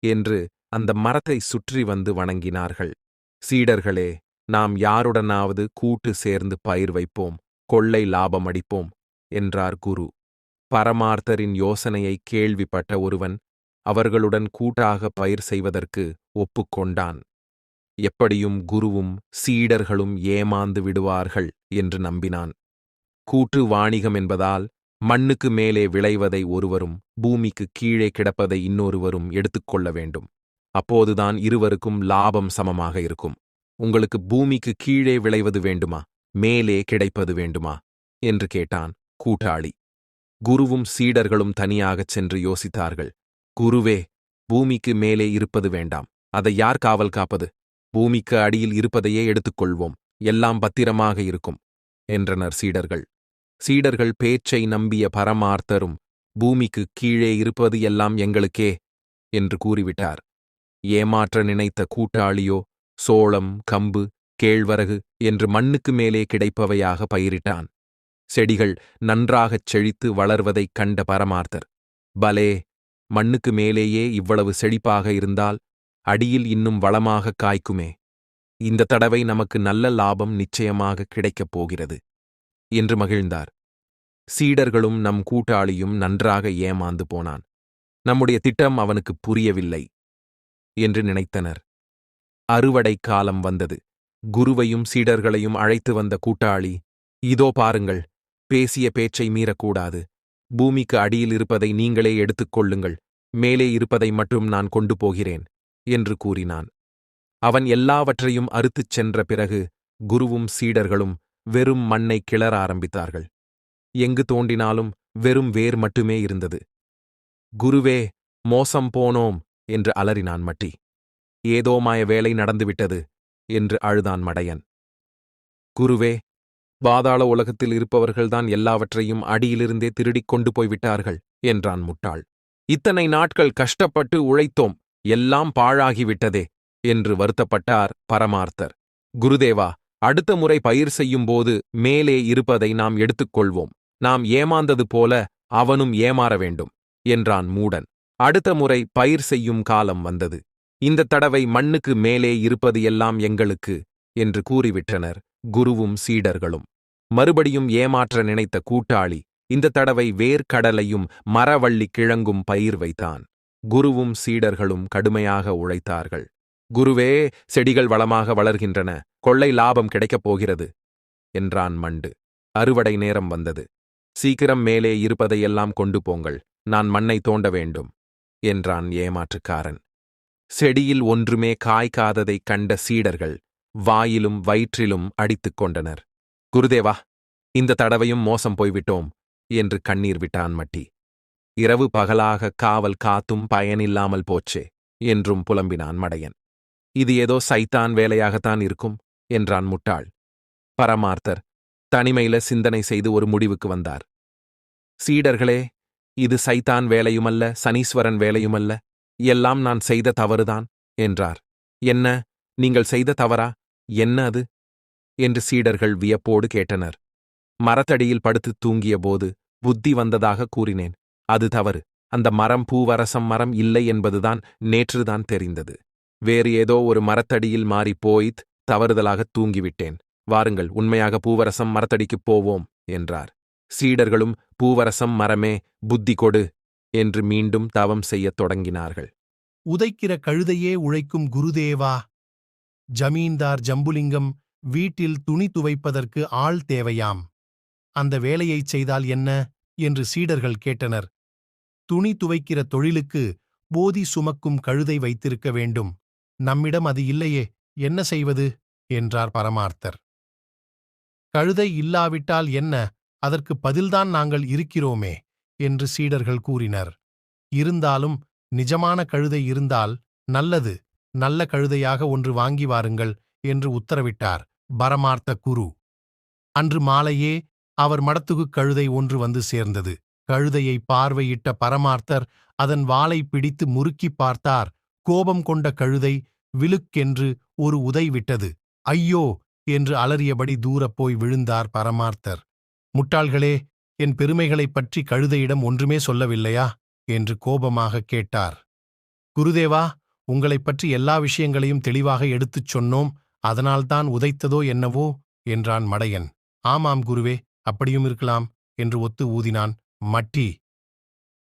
என்று அந்த மரத்தை சுற்றி வந்து வணங்கினார்கள். சீடர்களே, நாம் யாருடனாவது கூட்டு சேர்ந்து பயிர் வைப்போம், கொள்ளை லாபம் அடிப்போம் என்றார் குரு. பரமார்த்தரின் யோசனையை கேள்விப்பட்ட ஒருவன் அவர்களுடன் கூட்டாக பயிர் செய்வதற்கு ஒப்புக்கொண்டான். எப்படியும் குருவும் சீடர்களும் ஏமாந்து விடுவார்கள் என்று நம்பினான். கூட்டு வாணிகம் என்பதால் மண்ணுக்கு மேலே விளைவதை ஒருவரும் பூமிக்கு கீழே கிடப்பதை இன்னொருவரும் எடுத்துக்கொள்ள வேண்டும். அப்போதுதான் இருவருக்கும் லாபம் சமமாக இருக்கும். உங்களுக்கு பூமிக்கு கீழே விளைவது வேண்டுமா, மேலே கிடைப்பது வேண்டுமா என்று கேட்டான் கூட்டாளி. குருவும் சீடர்களும் தனியாகச் சென்று யோசித்தார்கள். குருவே, பூமிக்கு மேலே இருப்பது வேண்டாம். அதை யார் காவல் காப்பது? பூமிக்கு அடியில் இருப்பதையே எடுத்துக்கொள்வோம், எல்லாம் பத்திரமாக இருக்கும் என்றனர் சீடர்கள். சீடர்கள் பேச்சை நம்பிய பரமார்த்தரும், பூமிக்கு கீழே இருப்பது எல்லாம் எங்களுக்கே என்று கூறிவிட்டார். ஏமாற்ற நினைத்த கூட்டாளியோ சோளம், கம்பு, கேழ்வரகு என்று மண்ணுக்கு மேலே கிடைப்பவையாக பயிரிட்டான். செடிகள் நன்றாகச் செழித்து வளர்வதைக் கண்ட பரமார்த்தர், பலே, மண்ணுக்கு மேலேயே இவ்வளவு செழிப்பாக இருந்தால் அடியில் இன்னும் வளமாக காய்க்குமே. இந்த தடவை நமக்கு நல்ல லாபம் நிச்சயமாக கிடைக்கப் போகிறது என்று மகிழ்ந்தார். சீடர்களும் நம் கூட்டாளியும் நன்றாக ஏமாந்து போனான். நம்முடைய திட்டம் அவனுக்கு புரியவில்லை என்று நினைத்தனர். அறுவடை காலம் வந்தது. குருவையும் சீடர்களையும் அழைத்து வந்த கூட்டாளி, இதோ பாருங்கள், பேசிய பேச்சை மீறக்கூடாது. பூமிக்கு அடியில் இருப்பதை நீங்களே எடுத்துக்கொள்ளுங்கள், மேலே இருப்பதை மட்டும் நான் கொண்டு போகிறேன் என்று கூறினான். அவன் எல்லாவற்றையும் அறுத்துச் சென்ற பிறகு குருவும் சீடர்களும் வெறும் மண்ணை கிளற ஆரம்பித்தார்கள். எங்கு தோண்டினாலும் வெறும் வேர் மட்டுமே இருந்தது. குருவே, மோசம் போனோம் என்று அலறினான் மட்டி. ஏதோ மாய வேலை நடந்துவிட்டது என்று அழுதான் மடையன். குருவே, பாதாள உலகத்தில் இருப்பவர்கள்தான் எல்லாவற்றையும் அடியிலிருந்தே திருடிக் கொண்டு போய்விட்டார்கள் என்றான் முட்டாள். இத்தனை நாட்கள் கஷ்டப்பட்டு உழைத்தோம், எல்லாம் பாழாகிவிட்டதே என்று வருத்தப்பட்டார் பரமார்த்தர். குருதேவா, அடுத்த முறை பயிர் செய்யும்போது மேலே இருப்பதை நாம் எடுத்துக்கொள்வோம். நாம் ஏமாந்தது போல அவனும் ஏமாற வேண்டும் என்றான் மூடன். அடுத்த முறை பயிர் செய்யும் காலம் வந்தது. இந்த தடவை மண்ணுக்கு மேலே இருப்பது எல்லாம் எங்களுக்கு என்று கூறிவிட்டனர் குருவும் சீடர்களும். மறுபடியும் ஏமாற்ற நினைத்த கூட்டாளி இந்த தடவை வேர்க்கடலையும் மரவள்ளி கிழங்கும் பயிர் வைத்தான். குருவும் சீடர்களும் கடுமையாக உழைத்தார்கள். குருவே, செடிகள் வளமாக வளர்கின்றன, கொள்ளை லாபம் கிடைக்கப் போகிறது என்றான் மண்டு. அறுவடை நேரம் வந்தது. சீக்கிரம் மேலே இருப்பதையெல்லாம் கொண்டு போங்கள், நான் மண்ணை தோண்ட வேண்டும் என்றான் ஏமாற்றுக்காரன். செடியில் ஒன்றுமே காய்க்காததைக் கண்ட சீடர்கள் வாயிலும் வயிற்றிலும் அடித்துக் கொண்டனர். குருதேவா, இந்த தடவையும் மோசம் போய்விட்டோம் என்று கண்ணீர் விட்டான் மட்டி. இரவு பகலாக காவல் காத்தும் பயனில்லாமல் போச்சே என்றும் புலம்பினான் மடையன். இது ஏதோ சைத்தான் வேலையாகத்தான் இருக்கும் என்றான் முட்டாள். பரமார்த்தர் தனிமையில சிந்தனை செய்து ஒரு முடிவுக்கு வந்தார். சீடர்களே, இது சைத்தான் வேலையுமல்ல, சனீஸ்வரன் வேலையுமல்ல, எல்லாம் நான் செய்த தவறுதான் என்றார். என்ன, நீங்கள் செய்த தவறா? என்ன அது என்று சீடர்கள் வியப்போடு கேட்டனர். மரத்தடியில் படுத்துத் தூங்கிய போது புத்தி வந்ததாக கூறினேன். அது தவறு. அந்த மரம் பூவரசம் மரம் இல்லை என்பதுதான் நேற்றுதான் தெரிந்தது. வேறு ஏதோ ஒரு மரத்தடியில் மாறிப்போய்த் தவறுதலாகத் தூங்கிவிட்டேன். வாருங்கள், உண்மையாக பூவரசம் மரத்தடிக்குப் போவோம் என்றார். சீடர்களும் பூவரசம் மரமே, புத்தி கொடு என்று மீண்டும் தவம் செய்யத் தொடங்கினார்கள். உதைக்கிற கழுதையே உழைக்கும் குருதேவா. ஜமீன்தார் ஜம்புலிங்கம் வீட்டில் துணி துவைப்பதற்கு ஆள் தேவையாம். அந்த வேலையைச் செய்தால் என்ன என்று சீடர்கள் கேட்டனர். துணி துவைக்கிற தொழிலுக்கு போதி சுமக்கும் கழுதை வைத்திருக்க வேண்டும். நம்மிடம் அது இல்லையே, என்ன செய்வது என்றார் பரமார்த்தர். கழுதை இல்லாவிட்டால் என்ன, அதற்கு பதில்தான் நாங்கள் இருக்கிறோமே என்று சீடர்கள் கூறினர். இருந்தாலும் நிஜமான கழுதை இருந்தால் நல்லது, நல்ல கழுதையாக ஒன்று வாங்கி வாருங்கள் என்று உத்தரவிட்டார் பரமார்த்த குரு. அன்று மாலையே அவர் மடத்துக்குக் கழுதை ஒன்று வந்து சேர்ந்தது. கழுதையை பார்வையிட்ட பரமார்த்தர் அதன் வாலை பிடித்து முறுக்கிப் பார்த்தார். கோபம் கொண்ட கழுதை விலுக்கென்று ஒரு உதை விட்டது. ஐயோ என்று அலறியபடி தூரப் போய் விழுந்தார் பரமார்த்தர். முட்டாள்களே, என் பெருமைகளைப் பற்றி கழுதையிடம் ஒன்றுமே சொல்லவில்லையா என்று கோபமாக கேட்டார். குருதேவா, உங்களைப் பற்றி எல்லா விஷயங்களையும் தெளிவாக எடுத்துச் சொன்னோம், அதனால்தான் உதைத்ததோ என்னவோ என்றான் மடையன். ஆமாம் குருவே, அப்படியும் இருக்கலாம் என்று ஒத்து ஊதினான் மட்டி.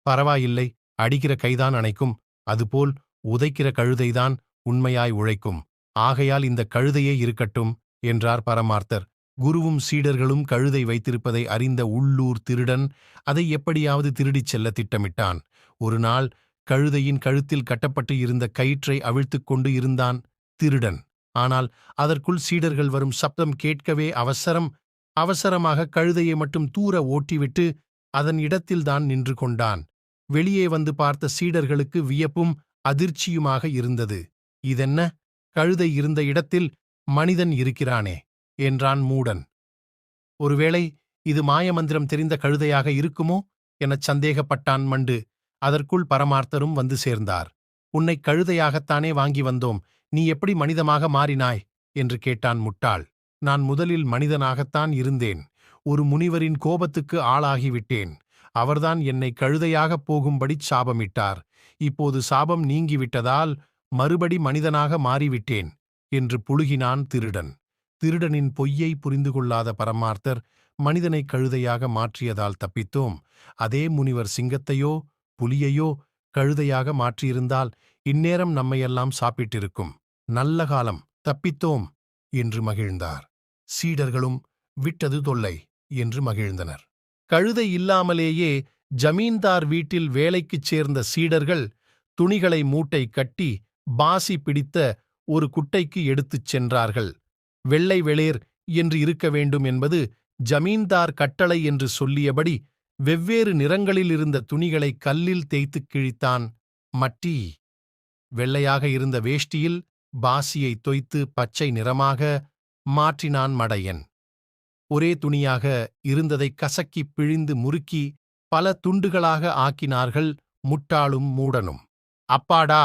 பரவாயில்லை, அடிக்கிற கைதான் அணைக்கும், அதுபோல் உதைக்கிற கழுதைதான் உண்மையாய் உழைக்கும். ஆகையால் இந்த கழுதையே இருக்கட்டும் என்றார் பரமார்த்தர். குருவும் சீடர்களும் கழுதை வைத்திருப்பதை அறிந்த உள்ளூர் திருடன் அதை எப்படியாவது திருடிச் செல்ல திட்டமிட்டான். ஒரு நாள் கழுதையின் கழுத்தில் கட்டப்பட்டு இருந்த கயிற்றை அவிழ்த்துக் கொண்டு இருந்தான் திருடன். ஆனால் அதற்குள் சீடர்கள் வரும் சப்தம் கேட்கவே அவசரமாக கழுதையை மட்டும் தூர ஓட்டிவிட்டு அதன் இடத்தில்தான் நின்று கொண்டான். வெளியே வந்து பார்த்த சீடர்களுக்கு வியப்பும் அதிர்ச்சியுமாக இருந்தது. இதென்ன, கழுதை இருந்த இடத்தில் மனிதன் இருக்கிறானே என்றான் மூடன். ஒருவேளை இது மாயமந்திரம் தெரிந்த கழுதையாக இருக்குமோ எனச் சந்தேகப்பட்டான் மண்டு. அதற்குள் பரமார்த்தரும் வந்து சேர்ந்தார். உன்னை கழுதையாகத்தானே வாங்கி வந்தோம், நீ எப்படி மனிதமாக மாறினாய் என்று கேட்டான் முட்டாள். நான் முதலில் மனிதனாகத்தான் இருந்தேன். ஒரு முனிவரின் கோபத்துக்கு ஆளாகிவிட்டேன். அவர்தான் என்னை கழுதையாகப் போகும்படி சாபமிட்டார். இப்போது சாபம் நீங்கிவிட்டதால் மறுபடி மனிதனாக மாறிவிட்டேன் என்று புழுகினான் திருடன். திருடனின் பொய்யை புரிந்து கொள்ளாத பரமார்த்தர் மனிதனை கழுதையாக மாற்றியதால் தப்பித்தோம். அதே முனிவர் சிங்கத்தையோ புலியையோ கழுதையாக மாற்றியிருந்தால் இந்நேரம் நம்மையெல்லாம் சாப்பிட்டிருக்கும். நல்ல காலம், தப்பித்தோம் என்று மகிழ்ந்தார். சீடர்களும் விட்டது தொல்லை என்று மகிழ்ந்தனர். கழுதை இல்லாமலேயே ஜமீன்தார் வீட்டில் வேலைக்குச் சேர்ந்த சீடர்கள் துணிகளை மூட்டை கட்டி பாசி பிடித்த ஒரு குட்டைக்கு எடுத்துச் சென்றார்கள். வெள்ளை வெளிர் என்று இருக்க வேண்டும் என்பது ஜமீன்தார் கட்டளை என்று சொல்லியபடி வெவ்வேறு நிறங்களில் இருந்த துணிகளை கல்லில் தேய்த்துக் கிழித்தான் மட்டி. வெள்ளையாக இருந்த வேஷ்டியில் பாசியை தோய்த்து பச்சை நிறமாக மாற்றினான் மடையன். ஒரே துணியாக இருந்ததை கசக்கிப் பிழிந்து முறுக்கி பல துண்டுகளாக ஆக்கினார்கள் முட்டாளும் மூடனும். அப்பாடா,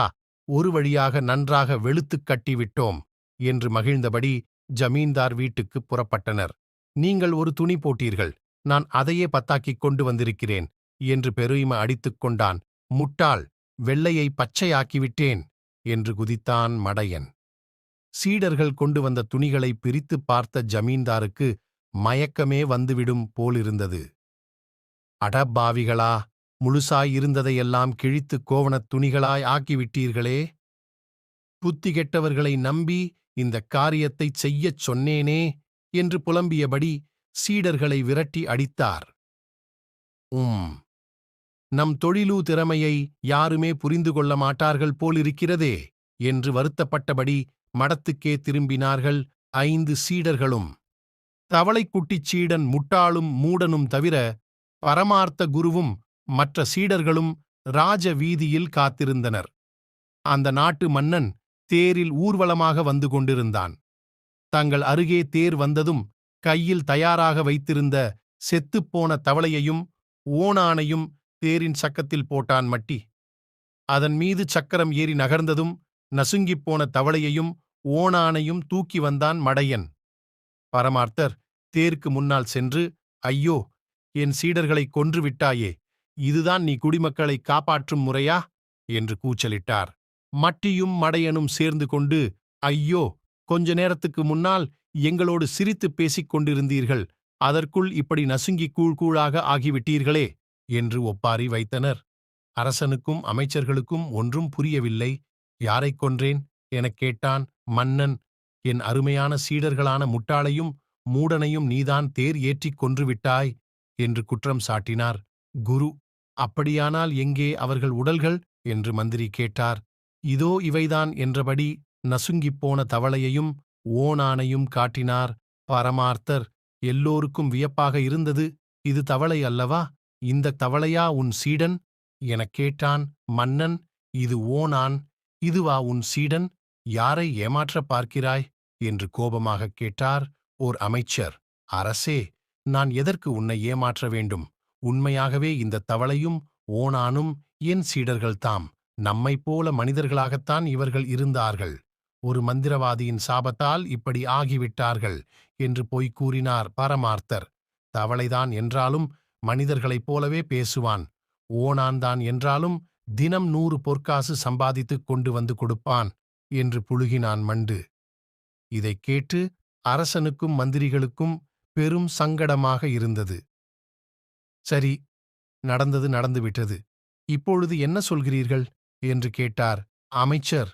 ஒரு வழியாக நன்றாக வெளுத்துக் கட்டிவிட்டோம் என்று மகிழ்ந்தபடி ஜமீன்தார் வீட்டுக்குப் புறப்பட்டனர். நீங்கள் ஒரு துணி போட்டீர்கள், நான் அதையே பத்தாக்கிக் கொண்டு வந்திருக்கிறேன் என்று பெருமை அடித்துக் கொண்டான் முட்டாள். வெள்ளையை பச்சையாக்கிவிட்டேன் என்று குதித்தான் மடையன். சீடர்கள் கொண்டு வந்த துணிகளை பிரித்துப் பார்த்த ஜமீன்தாருக்கு மயக்கமே வந்துவிடும் போலிருந்தது. அடப்பாவிகளா, முழுசாயிருந்ததையெல்லாம் கிழித்துக் கோவணத் துணிகளாய் ஆக்கிவிட்டீர்களே! புத்தி கெட்டவர்களை நம்பி இந்தக் காரியத்தைச் செய்யச் சொன்னேனே என்று புலம்பியபடி சீடர்களை விரட்டி அடித்தார். நம் தொழிலு திறமையை யாருமே புரிந்து கொள்ள மாட்டார்கள் போலிருக்கிறதே என்று வருத்தப்பட்டபடி மடத்துக்கே திரும்பினார்கள் 5 சீடர்களும். தவளைக்குட்டிச் சீடன் முட்டாளும் மூடனும் தவிர பரமார்த்த குருவும் மற்ற சீடர்களும் ராஜ வீதியில் காத்திருந்தனர். அந்த நாட்டு மன்னன் தேரில் ஊர்வலமாக வந்து கொண்டிருந்தான். தங்கள் அருகே தேர் வந்ததும் கையில் தயாராக வைத்திருந்த செத்துப்போன தவளையையும் ஓணானையும் தேரின் சக்கத்தில் போட்டான் மட்டி. அதன் மீது சக்கரம் ஏறி நகர்ந்ததும் நசுங்கிப்போன தவளையையும் ஓணானையும் தூக்கி வந்தான் மடையன். பரமார்த்தர் தேருக்கு முன்னால் சென்று, ஐயோ, என் சீடர்களைக் கொன்று விட்டாயே, இதுதான் நீ குடிமக்களை காப்பாற்றும் முறையா என்று கூச்சலிட்டார். மட்டியும் மடையனும் சேர்ந்து கொண்டு, ஐயோ, கொஞ்ச நேரத்துக்கு முன்னால் எங்களோடு சிரித்துப் பேசிக் கொண்டிருந்தீர்கள், அதற்குள் இப்படி நசுங்கி கூழ்கூழாக ஆகிவிட்டீர்களே என்று ஒப்பாரி வைத்தனர். அரசனுக்கும் அமைச்சர்களுக்கும் ஒன்றும் புரியவில்லை. யாரைக் கொன்றேன் எனக் கேட்டான் மன்னன். என் அருமையான சீடர்களான முட்டாளையும் மூடனையும் நீதான் தேர் ஏற்றிக் கொன்றுவிட்டாய் என்று குற்றம் சாட்டினார். குரு, அப்படியானால் எங்கே அவர்கள் உடல்கள் என்று மந்திரி கேட்டார். இதோ இவைதான் என்றபடி நசுங்கிப்போன தவளையையும் ஓணானையும் காட்டினார். பரமார்த்தர் எல்லோருக்கும் வியப்பாக இருந்தது. இது தவளை அல்லவா? இந்த தவளையா உன் சீடன் எனக் கேட்டான் மன்னன். இது ஓணான். இதுவா உன் சீடன்? யாரை ஏமாற்றப் பார்க்கிறாய் என்று கோபமாகக் கேட்டார் ஓர் அமைச்சர். அரசே, நான் எதற்கு உன்னை ஏமாற்ற வேண்டும்? உண்மையாகவே இந்த தவளையும் ஓணானும் என் சீடர்கள்தாம். நம்மைப் போல மனிதர்களாகத்தான் இவர்கள் இருந்தார்கள். ஒரு மந்திரவாதியின் சாபத்தால் இப்படி ஆகிவிட்டார்கள் என்று பொய் கூறினார் பரமார்த்தர். தவளைதான் என்றாலும் மனிதர்களைப் போலவே பேசுவான். ஓணான்தான் என்றாலும் தினம் 100 பொற்காசு சம்பாதித்துக் கொண்டு வந்து கொடுப்பான் என்று புழுகினான் மண்டு. இதைக் கேட்டு அரசனுக்கும் மந்திரிகளுக்கும் பெரும் சங்கடமாக இருந்தது. சரி, நடந்தது நடந்துவிட்டது. இப்பொழுது என்ன சொல்கிறீர்கள் என்று கேட்டார் அமைச்சர்.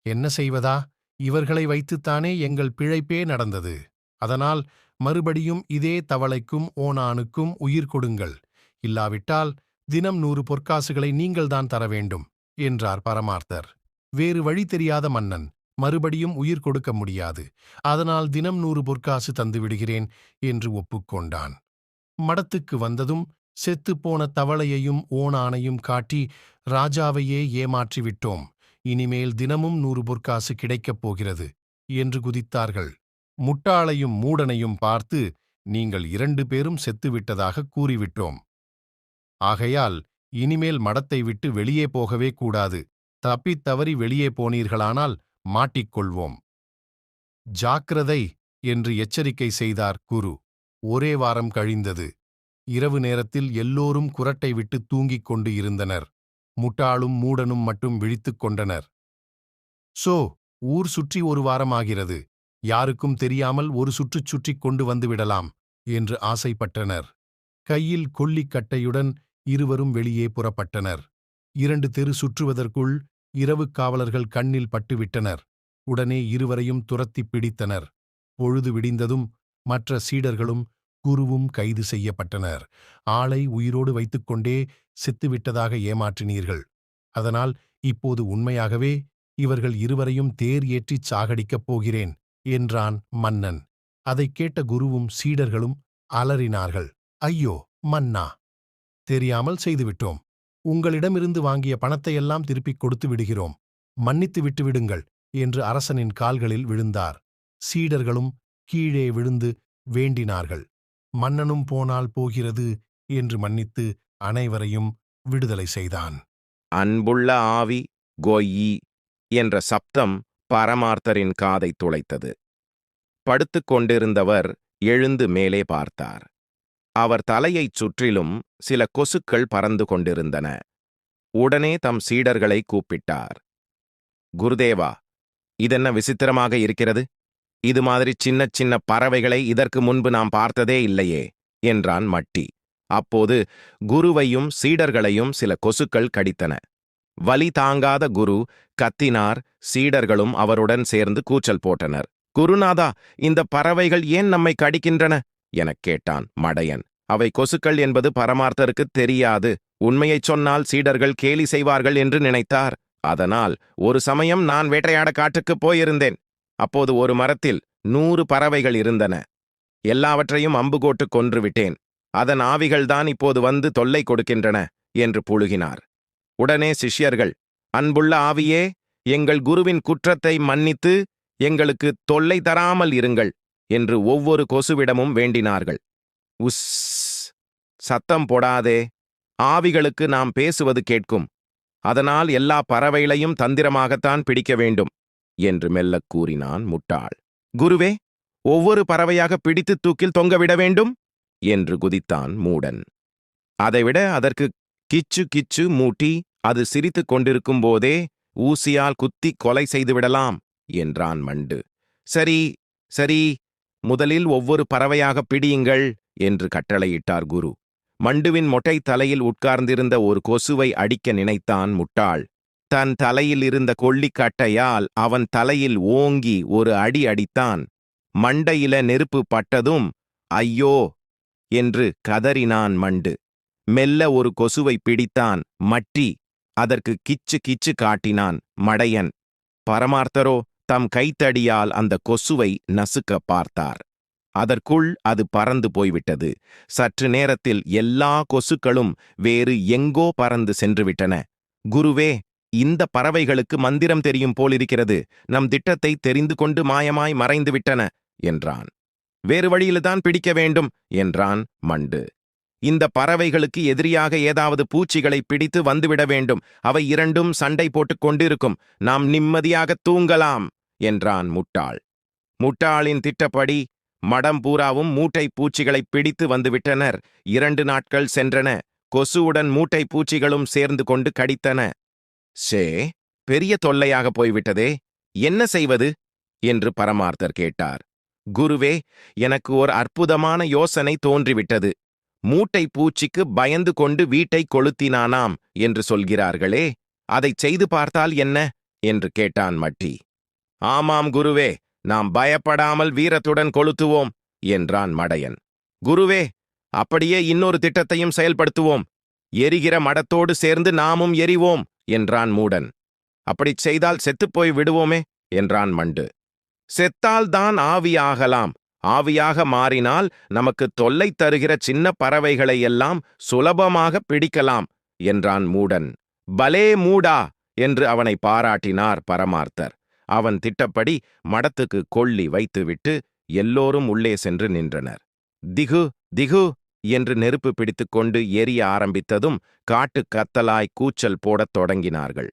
என்ன செய்வதா? இவர்களை வைத்துத்தானே எங்கள் பிழைப்பே நடந்தது. அதனால் மறுபடியும் இதே தவளைக்கும் ஓணானுக்கும் உயிர் கொடுங்கள். இல்லாவிட்டால் தினம் 100 பொற்காசுகளை நீங்கள்தான் தர வேண்டும் என்றார் பரமார்த்தர். வேறு வழி தெரியாத மன்னன் மறுபடியும் உயிர் கொடுக்க முடியாது. அதனால் தினம் 100 பொற்காசு தந்துவிடுகிறேன் என்று ஒப்புக்கொண்டான். மடத்துக்கு வந்ததும் செத்துப்போன தவளையையும் ஓணானையும் காட்டி ராஜாவையே ஏமாற்றிவிட்டோம். இனிமேல் தினமும் 100 பொற்காசு கிடைக்கப் போகிறது என்று குதித்தார்கள். முட்டாளையும் மூடனையும் பார்த்து, நீங்கள் 2 பேரும் செத்துவிட்டதாக கூறிவிட்டோம். ஆகையால் இனிமேல் மடத்தை விட்டு வெளியே போகவே கூடாது. தப்பித் தவறி வெளியே போனீர்களானால் மாட்டிக்கொள்வோம். ஜாக்கிரதை என்று எச்சரிக்கை செய்தார் குரு. ஒரே வாரம் கழிந்தது. இரவு நேரத்தில் எல்லோரும் குரட்டை விட்டு தூங்கிக் கொண்டு இருந்தனர். முட்டாளும் மூடனும் மட்டும் விழித்துக் கொண்டனர். ஊர் சுற்றி 1 வாரமாகிறது. யாருக்கும் தெரியாமல் ஒரு சுற்றுச் சுற்றிக் கொண்டு வந்துவிடலாம் என்று ஆசைப்பட்டனர். கையில் கொல்லிக்கட்டையுடன் இருவரும் வெளியே புறப்பட்டனர். 2 தெரு சுற்றுவதற்குள் இரவுக் காவலர்கள் கண்ணில் பட்டுவிட்டனர். உடனே இருவரையும் துரத்திப் பிடித்தனர். பொழுது விடிந்ததும் மற்ற சீடர்களும் குருவும் கைது செய்யப்பட்டனர். ஆளை உயிரோடு வைத்துக்கொண்டே செத்துவிட்டதாக ஏமாற்றினீர்கள். அதனால் இப்போது உண்மையாகவே இவர்கள் இருவரையும் தேர் ஏற்றிச் சாகடிக்கப் போகிறேன் என்றான் மன்னன். அதைக் கேட்ட குருவும் சீடர்களும் அலறினார்கள். ஐயோ மன்னா, தெரியாமல் செய்துவிட்டோம். உங்களிடமிருந்து வாங்கிய பணத்தையெல்லாம் திருப்பிக் கொடுத்து விடுகிறோம். மன்னித்து விட்டு விடுங்கள் என்று அரசனின் கால்களில் விழுந்தார். சீடர்களும் கீழே விழுந்து வேண்டினார்கள். மன்னனும் போனால் போகிறது என்று மன்னித்து அனைவரையும் விடுதலை செய்தான். அன்புள்ள ஆவி கோயி என்ற சப்தம் பரமார்த்தரின் காதைத் துளைத்தது. படுத்துக் கொண்டிருந்தவர் எழுந்து மேலே பார்த்தார். அவர் தலையைச் சுற்றிலும் சில கொசுக்கள் பறந்து கொண்டிருந்தன. உடனே தம் சீடர்களை கூப்பிட்டார். குருதேவா, இதென்ன விசித்திரமாக இருக்கிறது? இது மாதிரி சின்ன சின்ன பறவைகளை இதற்கு முன்பு நாம் பார்த்ததே இல்லையே என்றான் மட்டி. அப்போது குருவையும் சீடர்களையும் சில கொசுக்கள் கடித்தன. வலி தாங்காத குரு கத்தினார். சீடர்களும் அவருடன் சேர்ந்து கூச்சல் போட்டனர். குருநாதா, இந்த பறவைகள் ஏன் நம்மை கடிக்கின்றன எனக் கேட்டான் மடையன். அவை கொசுக்கள் என்பது பரமார்த்தருக்குத் தெரியாது. உண்மையைச் சொன்னால் சீடர்கள் கேலி செய்வார்கள் என்று நினைத்தார். அதனால் ஒரு சமயம் நான் வேட்டையாட காட்டுக்குப் போயிருந்தேன். அப்போது ஒரு மரத்தில் 100 பறவைகள் இருந்தன. எல்லாவற்றையும் அம்புகோட்டு கொன்றுவிட்டேன். அதன் ஆவிகள்தான் இப்போது வந்து தொல்லை கொடுக்கின்றன என்று புழுகினார். உடனே சிஷ்யர்கள், அன்புள்ள ஆவியே, எங்கள் குருவின் குற்றத்தை மன்னித்து எங்களுக்கு தொல்லை தராமல் இருங்கள் என்று ஒவ்வொரு கொசுவிடமும் வேண்டினார்கள். உஸ், சத்தம் போடாதே, ஆவிகளுக்கு நாம் பேசுவது கேட்கும். அதனால் எல்லா பறவைகளையும் தந்திரமாகத்தான் பிடிக்க வேண்டும் என்று மெல்லக் கூறினான் முட்டாள். குருவே, ஒவ்வொரு பறவையாக பிடித்து தூக்கில் தொங்கவிட வேண்டும் என்று குதித்தான் மூடன். அதைவிட அதற்கு கிச்சு கிச்சு மூட்டி அது சிரித்துக் கொண்டிருக்கும் போதே ஊசியால் குத்தி கொலை செய்துவிடலாம் என்றான் மண்டு. சரி சரி, முதலில் ஒவ்வொரு பறவையாக பிடியுங்கள் என்று கட்டளையிட்டார் குரு. மண்டுவின் மொட்டை தலையில் உட்கார்ந்திருந்த ஒரு கொசுவை அடிக்க நினைத்தான் முட்டாள். தன் தலையில் இருந்த கொள்ளிக்கட்டையால் அவன் தலையில் ஓங்கி ஒரு அடி அடித்தான். மண்டையில நெருப்பு பட்டதும் ஐயோ என்று கதறினான் மண்டு. மெல்ல ஒரு கொசுவை பிடித்தான் மட்டி. அதற்கு கிச்சு கிச்சு காட்டினான் மடையன். பரமார்த்தரோ தம் கைத்தடியால் அந்த கொசுவை நசுக்க பார்த்தார். அதற்குள் அது பறந்து போய்விட்டது. சற்று நேரத்தில் எல்லா கொசுக்களும் வேறு எங்கோ பறந்து சென்றுவிட்டன. குருவே, இந்த பறவைகளுக்கு மந்திரம் தெரியும் போலிருக்கிறது. நம் திட்டத்தை தெரிந்து கொண்டு மாயமாய் மறைந்துவிட்டன என்றான். வேறு வழியில்தான் பிடிக்க வேண்டும் என்றான் மண்டு. இந்த பறவைகளுக்கு எதிரியாக ஏதாவது பூச்சிகளை பிடித்து வந்துவிட வேண்டும். அவை இரண்டும் சண்டை போட்டுக் கொண்டிருக்கும். நாம் நிம்மதியாக தூங்கலாம் என்றான் முட்டாள். முட்டாளின் திட்டப்படி மடம் பூராவும் மூட்டை பூச்சிகளை பிடித்து வந்துவிட்டனர். 2 நாட்கள் சென்றன. கொசுவுடன் மூட்டை பூச்சிகளும் சேர்ந்து கொண்டு கடித்தன. சே, பெரிய தொல்லையாக போய்விட்டதே, என்ன செய்வது என்று பரமார்த்தர் கேட்டார். குருவே, எனக்கு ஒரு அற்புதமான யோசனை தோன்றிவிட்டது. மூட்டை பூச்சிக்கு பயந்து கொண்டு வீட்டை கொளுத்தினானாம் என்று சொல்கிறார்களே, அதைச் செய்து பார்த்தால் என்ன என்று கேட்டான் மட்டி. ஆமாம் குருவே, நாம் பயப்படாமல் வீரத்துடன் கொளுத்துவோம் என்றான் மடையன். குருவே, அப்படியே இன்னொரு திட்டத்தையும் செயல்படுத்துவோம். எரிகிற மடத்தோடு சேர்ந்து நாமும் எரிவோம் என்றான் மூடன். அப்படிச் செய்தால் செத்துப்போய் விடுவோமே என்றான் மண்டு. செத்தால்தான் ஆவியாகலாம். ஆவியாக மாறினால் நமக்கு தொல்லை தருகிற சின்ன பறவைகளையெல்லாம் சுலபமாக பிடிக்கலாம் என்றான் மூடன். பலே மூடா என்று அவனை பாராட்டினார் பரமார்த்தர். அவன் திட்டப்படி மடத்துக்கு கொள்ளி வைத்துவிட்டு எல்லோரும் உள்ளே சென்று நின்றனர். திகு திகு என்று நெருப்பு பிடித்துக்கொண்டு எரிய ஆரம்பித்ததும் காட்டுக் கத்தலாய் கூச்சல் போடத் தொடங்கினார்கள்.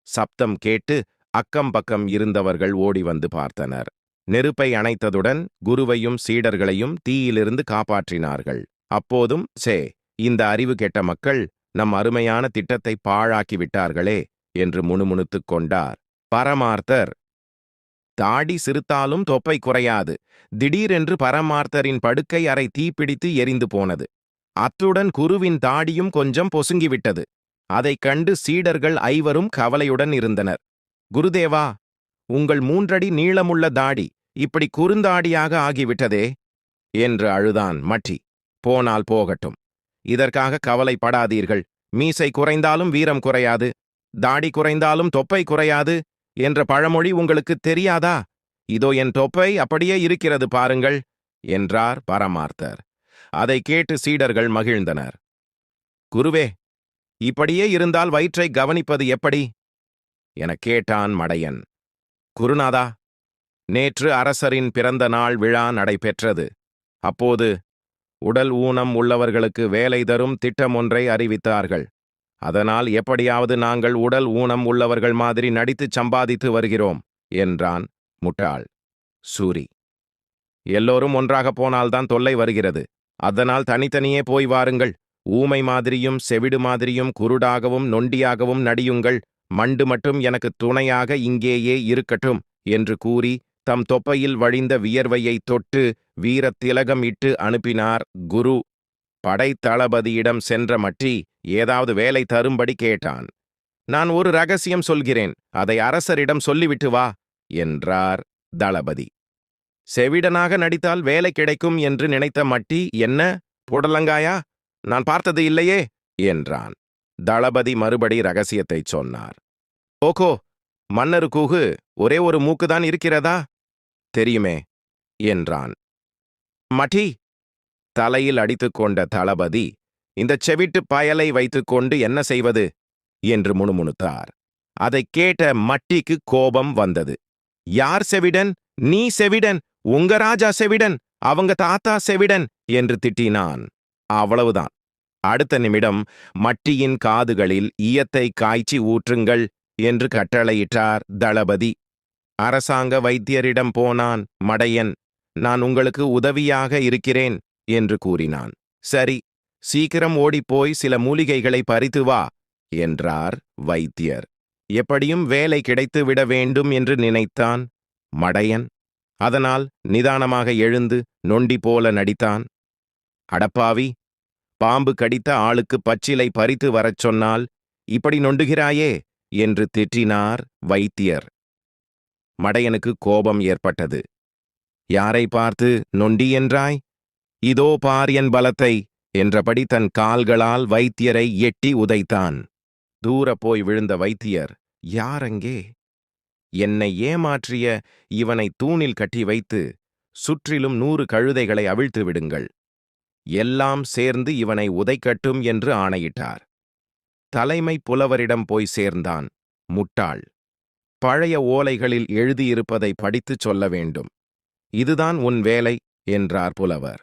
சப்தம் கேட்டு அக்கம் பக்கம் இருந்தவர்கள் ஓடி வந்து பார்த்தனர். நெருப்பை அணைத்ததுடன் குருவையும் சீடர்களையும் தீயிலிருந்து காப்பாற்றினார்கள். அப்போதும் இந்த அறிவு கெட்ட மக்கள் நம் அருமையான திட்டத்தை பாழாக்கி விட்டார்களே என்று முணுமுணுத்துக் கொண்டார். பரமார்த்தர், தாடி சிறுத்தாலும் தொப்பை குறையாது. திடீரென்று பரமார்த்தரின் படுக்கை அறை தீப்பிடித்து எரிந்து போனது. அத்துடன் குருவின் தாடியும் கொஞ்சம் பொசுங்கிவிட்டது. அதைக் கண்டு சீடர்கள் 5 கவலையுடன் இருந்தனர். குருதேவா, உங்கள் 3 அடி நீளமுள்ள தாடி இப்படி குறுந்தாடியாக ஆகிவிட்டதே என்று அழுதான் மட்டி. போனால் போகட்டும், இதற்காக கவலைப்படாதீர்கள். மீசை குறைந்தாலும் வீரம் குறையாது, தாடி குறைந்தாலும் தொப்பை குறையாது என்ற பழமொழி உங்களுக்கு தெரியாதா? இதோ என் தொப்பை அப்படியே இருக்கிறது பாருங்கள் என்றார் பரமார்த்தர். அதை கேட்டு சீடர்கள் மகிழ்ந்தனர். குருவே, இப்படியே இருந்தால் வயிற்றை கவனிப்பது எப்படி எனக் கேட்டான் மடையன். குருநாதா, நேற்று அரசரின் பிறந்த நாள் விழா நடைபெற்றது. அப்போது உடல் ஊனம் உள்ளவர்களுக்கு வேலை தரும் திட்டம் ஒன்றை அறிவித்தார்கள். அதனால் எப்படியாவது நாங்கள் உடல் ஊனம் உள்ளவர்கள் மாதிரி நடித்துச் சம்பாதித்து வருகிறோம் என்றான் முட்டாள். சூரி, எல்லோரும் ஒன்றாக போனால்தான் தொல்லை வருகிறது. அதனால் தனித்தனியே போய் வாருங்கள். ஊமை மாதிரியும் செவிடு மாதிரியும் குருடாகவும் நொண்டியாகவும் நடியுங்கள். மண்டு மட்டும் எனக்கு துணையாக இங்கேயே இருக்கட்டும் என்று கூறி தம் தொப்பையில் வழிந்த வியர்வையைத் தொட்டு வீரத்திலகம் இட்டு அனுப்பினார் குரு. படைத்தளபதியிடம் சென்ற மட்டி ஏதாவது வேலை தரும்படி கேட்டான். நான் ஒரு ரகசியம் சொல்கிறேன், அதை அரசரிடம் சொல்லிவிட்டு வா என்றார் தளபதி. செவிடனாக நடித்தால் வேலை கிடைக்கும் என்று நினைத்த மட்டி, என்ன புடலங்காயா, நான் பார்த்தது இல்லையே என்றான். தளபதி மறுபடி ரகசியத்தைச் சொன்னார். ஓகோ, மன்னருக்கூகு ஒரே ஒரு மூக்குதான் இருக்கிறதா? தெரியுமே என்றான். மட்டி தலையில் அடித்துக்கொண்ட தளபதி, இந்த செவிட்டு பயலை வைத்துக்கொண்டு என்ன செய்வது என்று முணுமுணுத்தார். அதைக் கேட்ட மட்டிக்கு கோபம் வந்தது. யார் செவிடன்? நீ செவிடன், உங்க ராஜா செவிடன், அவங்க தாத்தா செவிடன் என்று திட்டினான். அவ்வளவுதான். அடுத்த நிமிடம் மட்டியின் காதுகளில் ஈயத்தை காய்ச்சி ஊற்றுங்கள் என்று கட்டளையிட்டார் தளபதி. அரசாங்க வைத்தியரிடம் போனான் மடையன். நான் உங்களுக்கு உதவியாக இருக்கிறேன் என்று கூறினான். சரி, சீக்கிரம் ஓடிப்போய் சில மூலிகைகளை பறித்து வா என்றார் வைத்தியர். எப்படியும் வேலை கிடைத்துவிட வேண்டும் என்று நினைத்தான் மடையன். அதனால் நிதானமாக எழுந்து நொண்டி போல நடித்தான். அடப்பாவி, பாம்பு கடித்த ஆளுக்கு பச்சிலை பறித்து வரச் சொன்னால் இப்படி நொண்டுகிறாயே என்று திட்டினார் வைத்தியர். மடையனுக்கு கோபம் ஏற்பட்டது. யாரை பார்த்து நொண்டி என்றாய்? இதோ பார் என் பலத்தை என்றபடி தன் கால்களால் வைத்தியரை எட்டி உதைத்தான். தூர போய் விழுந்த வைத்தியர், யாரங்கே? என்னை ஏமாற்றிய இவனை தூணில் கட்டி வைத்து சுற்றிலும் 100 கழுதைகளை அவிழ்த்து விடுங்கள். எல்லாம் சேர்ந்து இவனை உதைக்கட்டும் என்று ஆணையிட்டார். தலைமை புலவரிடம் போய் சேர்ந்தான். முட்டாள், பழைய ஓலைகளில் எழுதியிருப்பதை படித்துச் சொல்ல வேண்டும். இதுதான் உன் வேலை என்றார் புலவர்.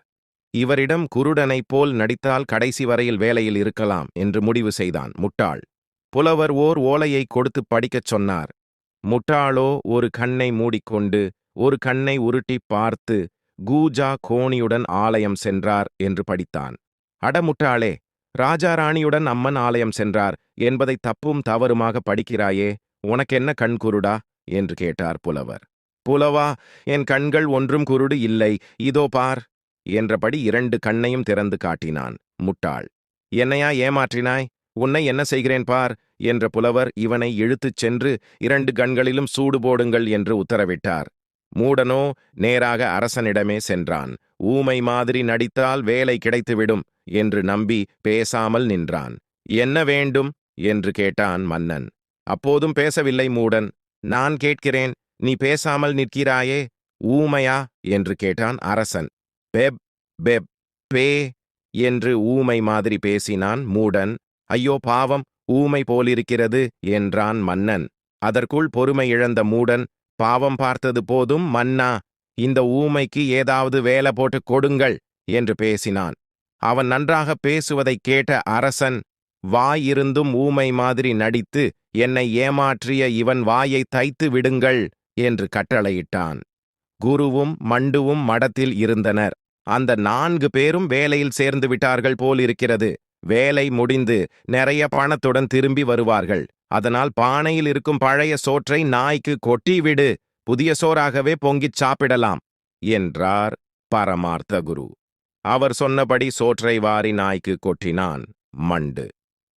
இவரிடம் குருடனைப் போல் நடித்தால் கடைசி வரையில் வேலையில் இருக்கலாம் என்று முடிவு செய்தான் முட்டாள். புலவர் ஓர் ஓலையை கொடுத்து படிக்கச் சொன்னார். முட்டாளோ ஒரு கண்ணை மூடிக்கொண்டு ஒரு கண்ணை உருட்டிப் பார்த்து கூஜா கோணியுடன் ஆலயம் சென்றார் என்று படித்தான். அடமுட்டாளே, ராஜா ராணியுடன் அம்மன் ஆலயம் சென்றார் என்பதை தப்பும் தவறுமாக படிக்கிறாயே, உனக்கென்ன கண் குருடா என்று கேட்டார் புலவர். புலவா, என் கண்கள் ஒன்றும் குருடு இல்லை, இதோ பார் என்றபடி 2 கண்ணையும் திறந்து காட்டினான் முட்டாள். என்னையா ஏமாற்றினாய்? உன்னை என்ன செய்கிறேன் பார் என்ற புலவர் இவனை இழுத்துச் சென்று 2 கண்களிலும் சூடு போடுங்கள் என்று உத்தரவிட்டார். மூடனோ நேராக அரசனிடமே சென்றான். ஊமை மாதிரி நடித்தால் வேலை கிடைத்துவிடும் என்று நம்பி பேசாமல் நின்றான். என்ன வேண்டும் என்று கேட்டான் மன்னன். அப்போதும் பேசவில்லை மூடன். நான் கேட்கிறேன், நீ பேசாமல் நிற்கிறாயே, ஊமையா என்று கேட்டான் அரசன். பெப் பெப் பே என்று ஊமை மாதிரி பேசினான் மூடன். ஐயோ பாவம், ஊமை போலிருக்கிறது என்றான் மன்னன். அதற்குள் பொறுமை இழந்த மூடன், பாவம் பார்த்தது போதும் மன்னா, இந்த ஊமைக்கு ஏதாவது வேலை போட்டு கொடுங்கள் என்று பேசினான். அவன் நன்றாக பேசுவதைக் கேட்ட அரசன், வாயிருந்தும் ஊமை மாதிரி நடித்து என்னை ஏமாற்றிய இவன் வாயை தைத்து விடுங்கள் என்று கட்டளையிட்டான். குருவும் மண்டுவும் மடத்தில் இருந்தனர். அந்த 4 பேரும் வேலையில் சேர்ந்து விட்டார்கள் போலிருக்கிறது. வேலை முடிந்து நிறைய பணத்துடன் திரும்பி வருவார்கள். அதனால் பானையில் இருக்கும் பழைய சோற்றை நாய்க்கு கொட்டிவிடு, புதிய சோறாகவே பொங்கிச் சாப்பிடலாம் என்றார் பரமார்த்த குரு. அவர் சொன்னபடி சோற்றை வாரி நாய்க்கு கொட்டினான் மண்டு.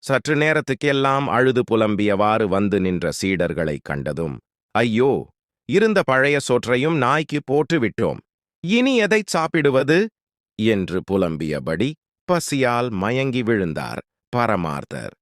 சற்று நேரத்துக்கெல்லாம் அழுது புலம்பியவாறு வந்து நின்ற சீடர்களைக் கண்டதும், ஐயோ, இருந்த பழைய சோற்றையும் நாய்க்கு போட்டுவிட்டோம், இனி எதைச் சாப்பிடுவது என்று புலம்பியபடி பசியால் மயங்கி விழுந்தார் பரமார்த்தர்.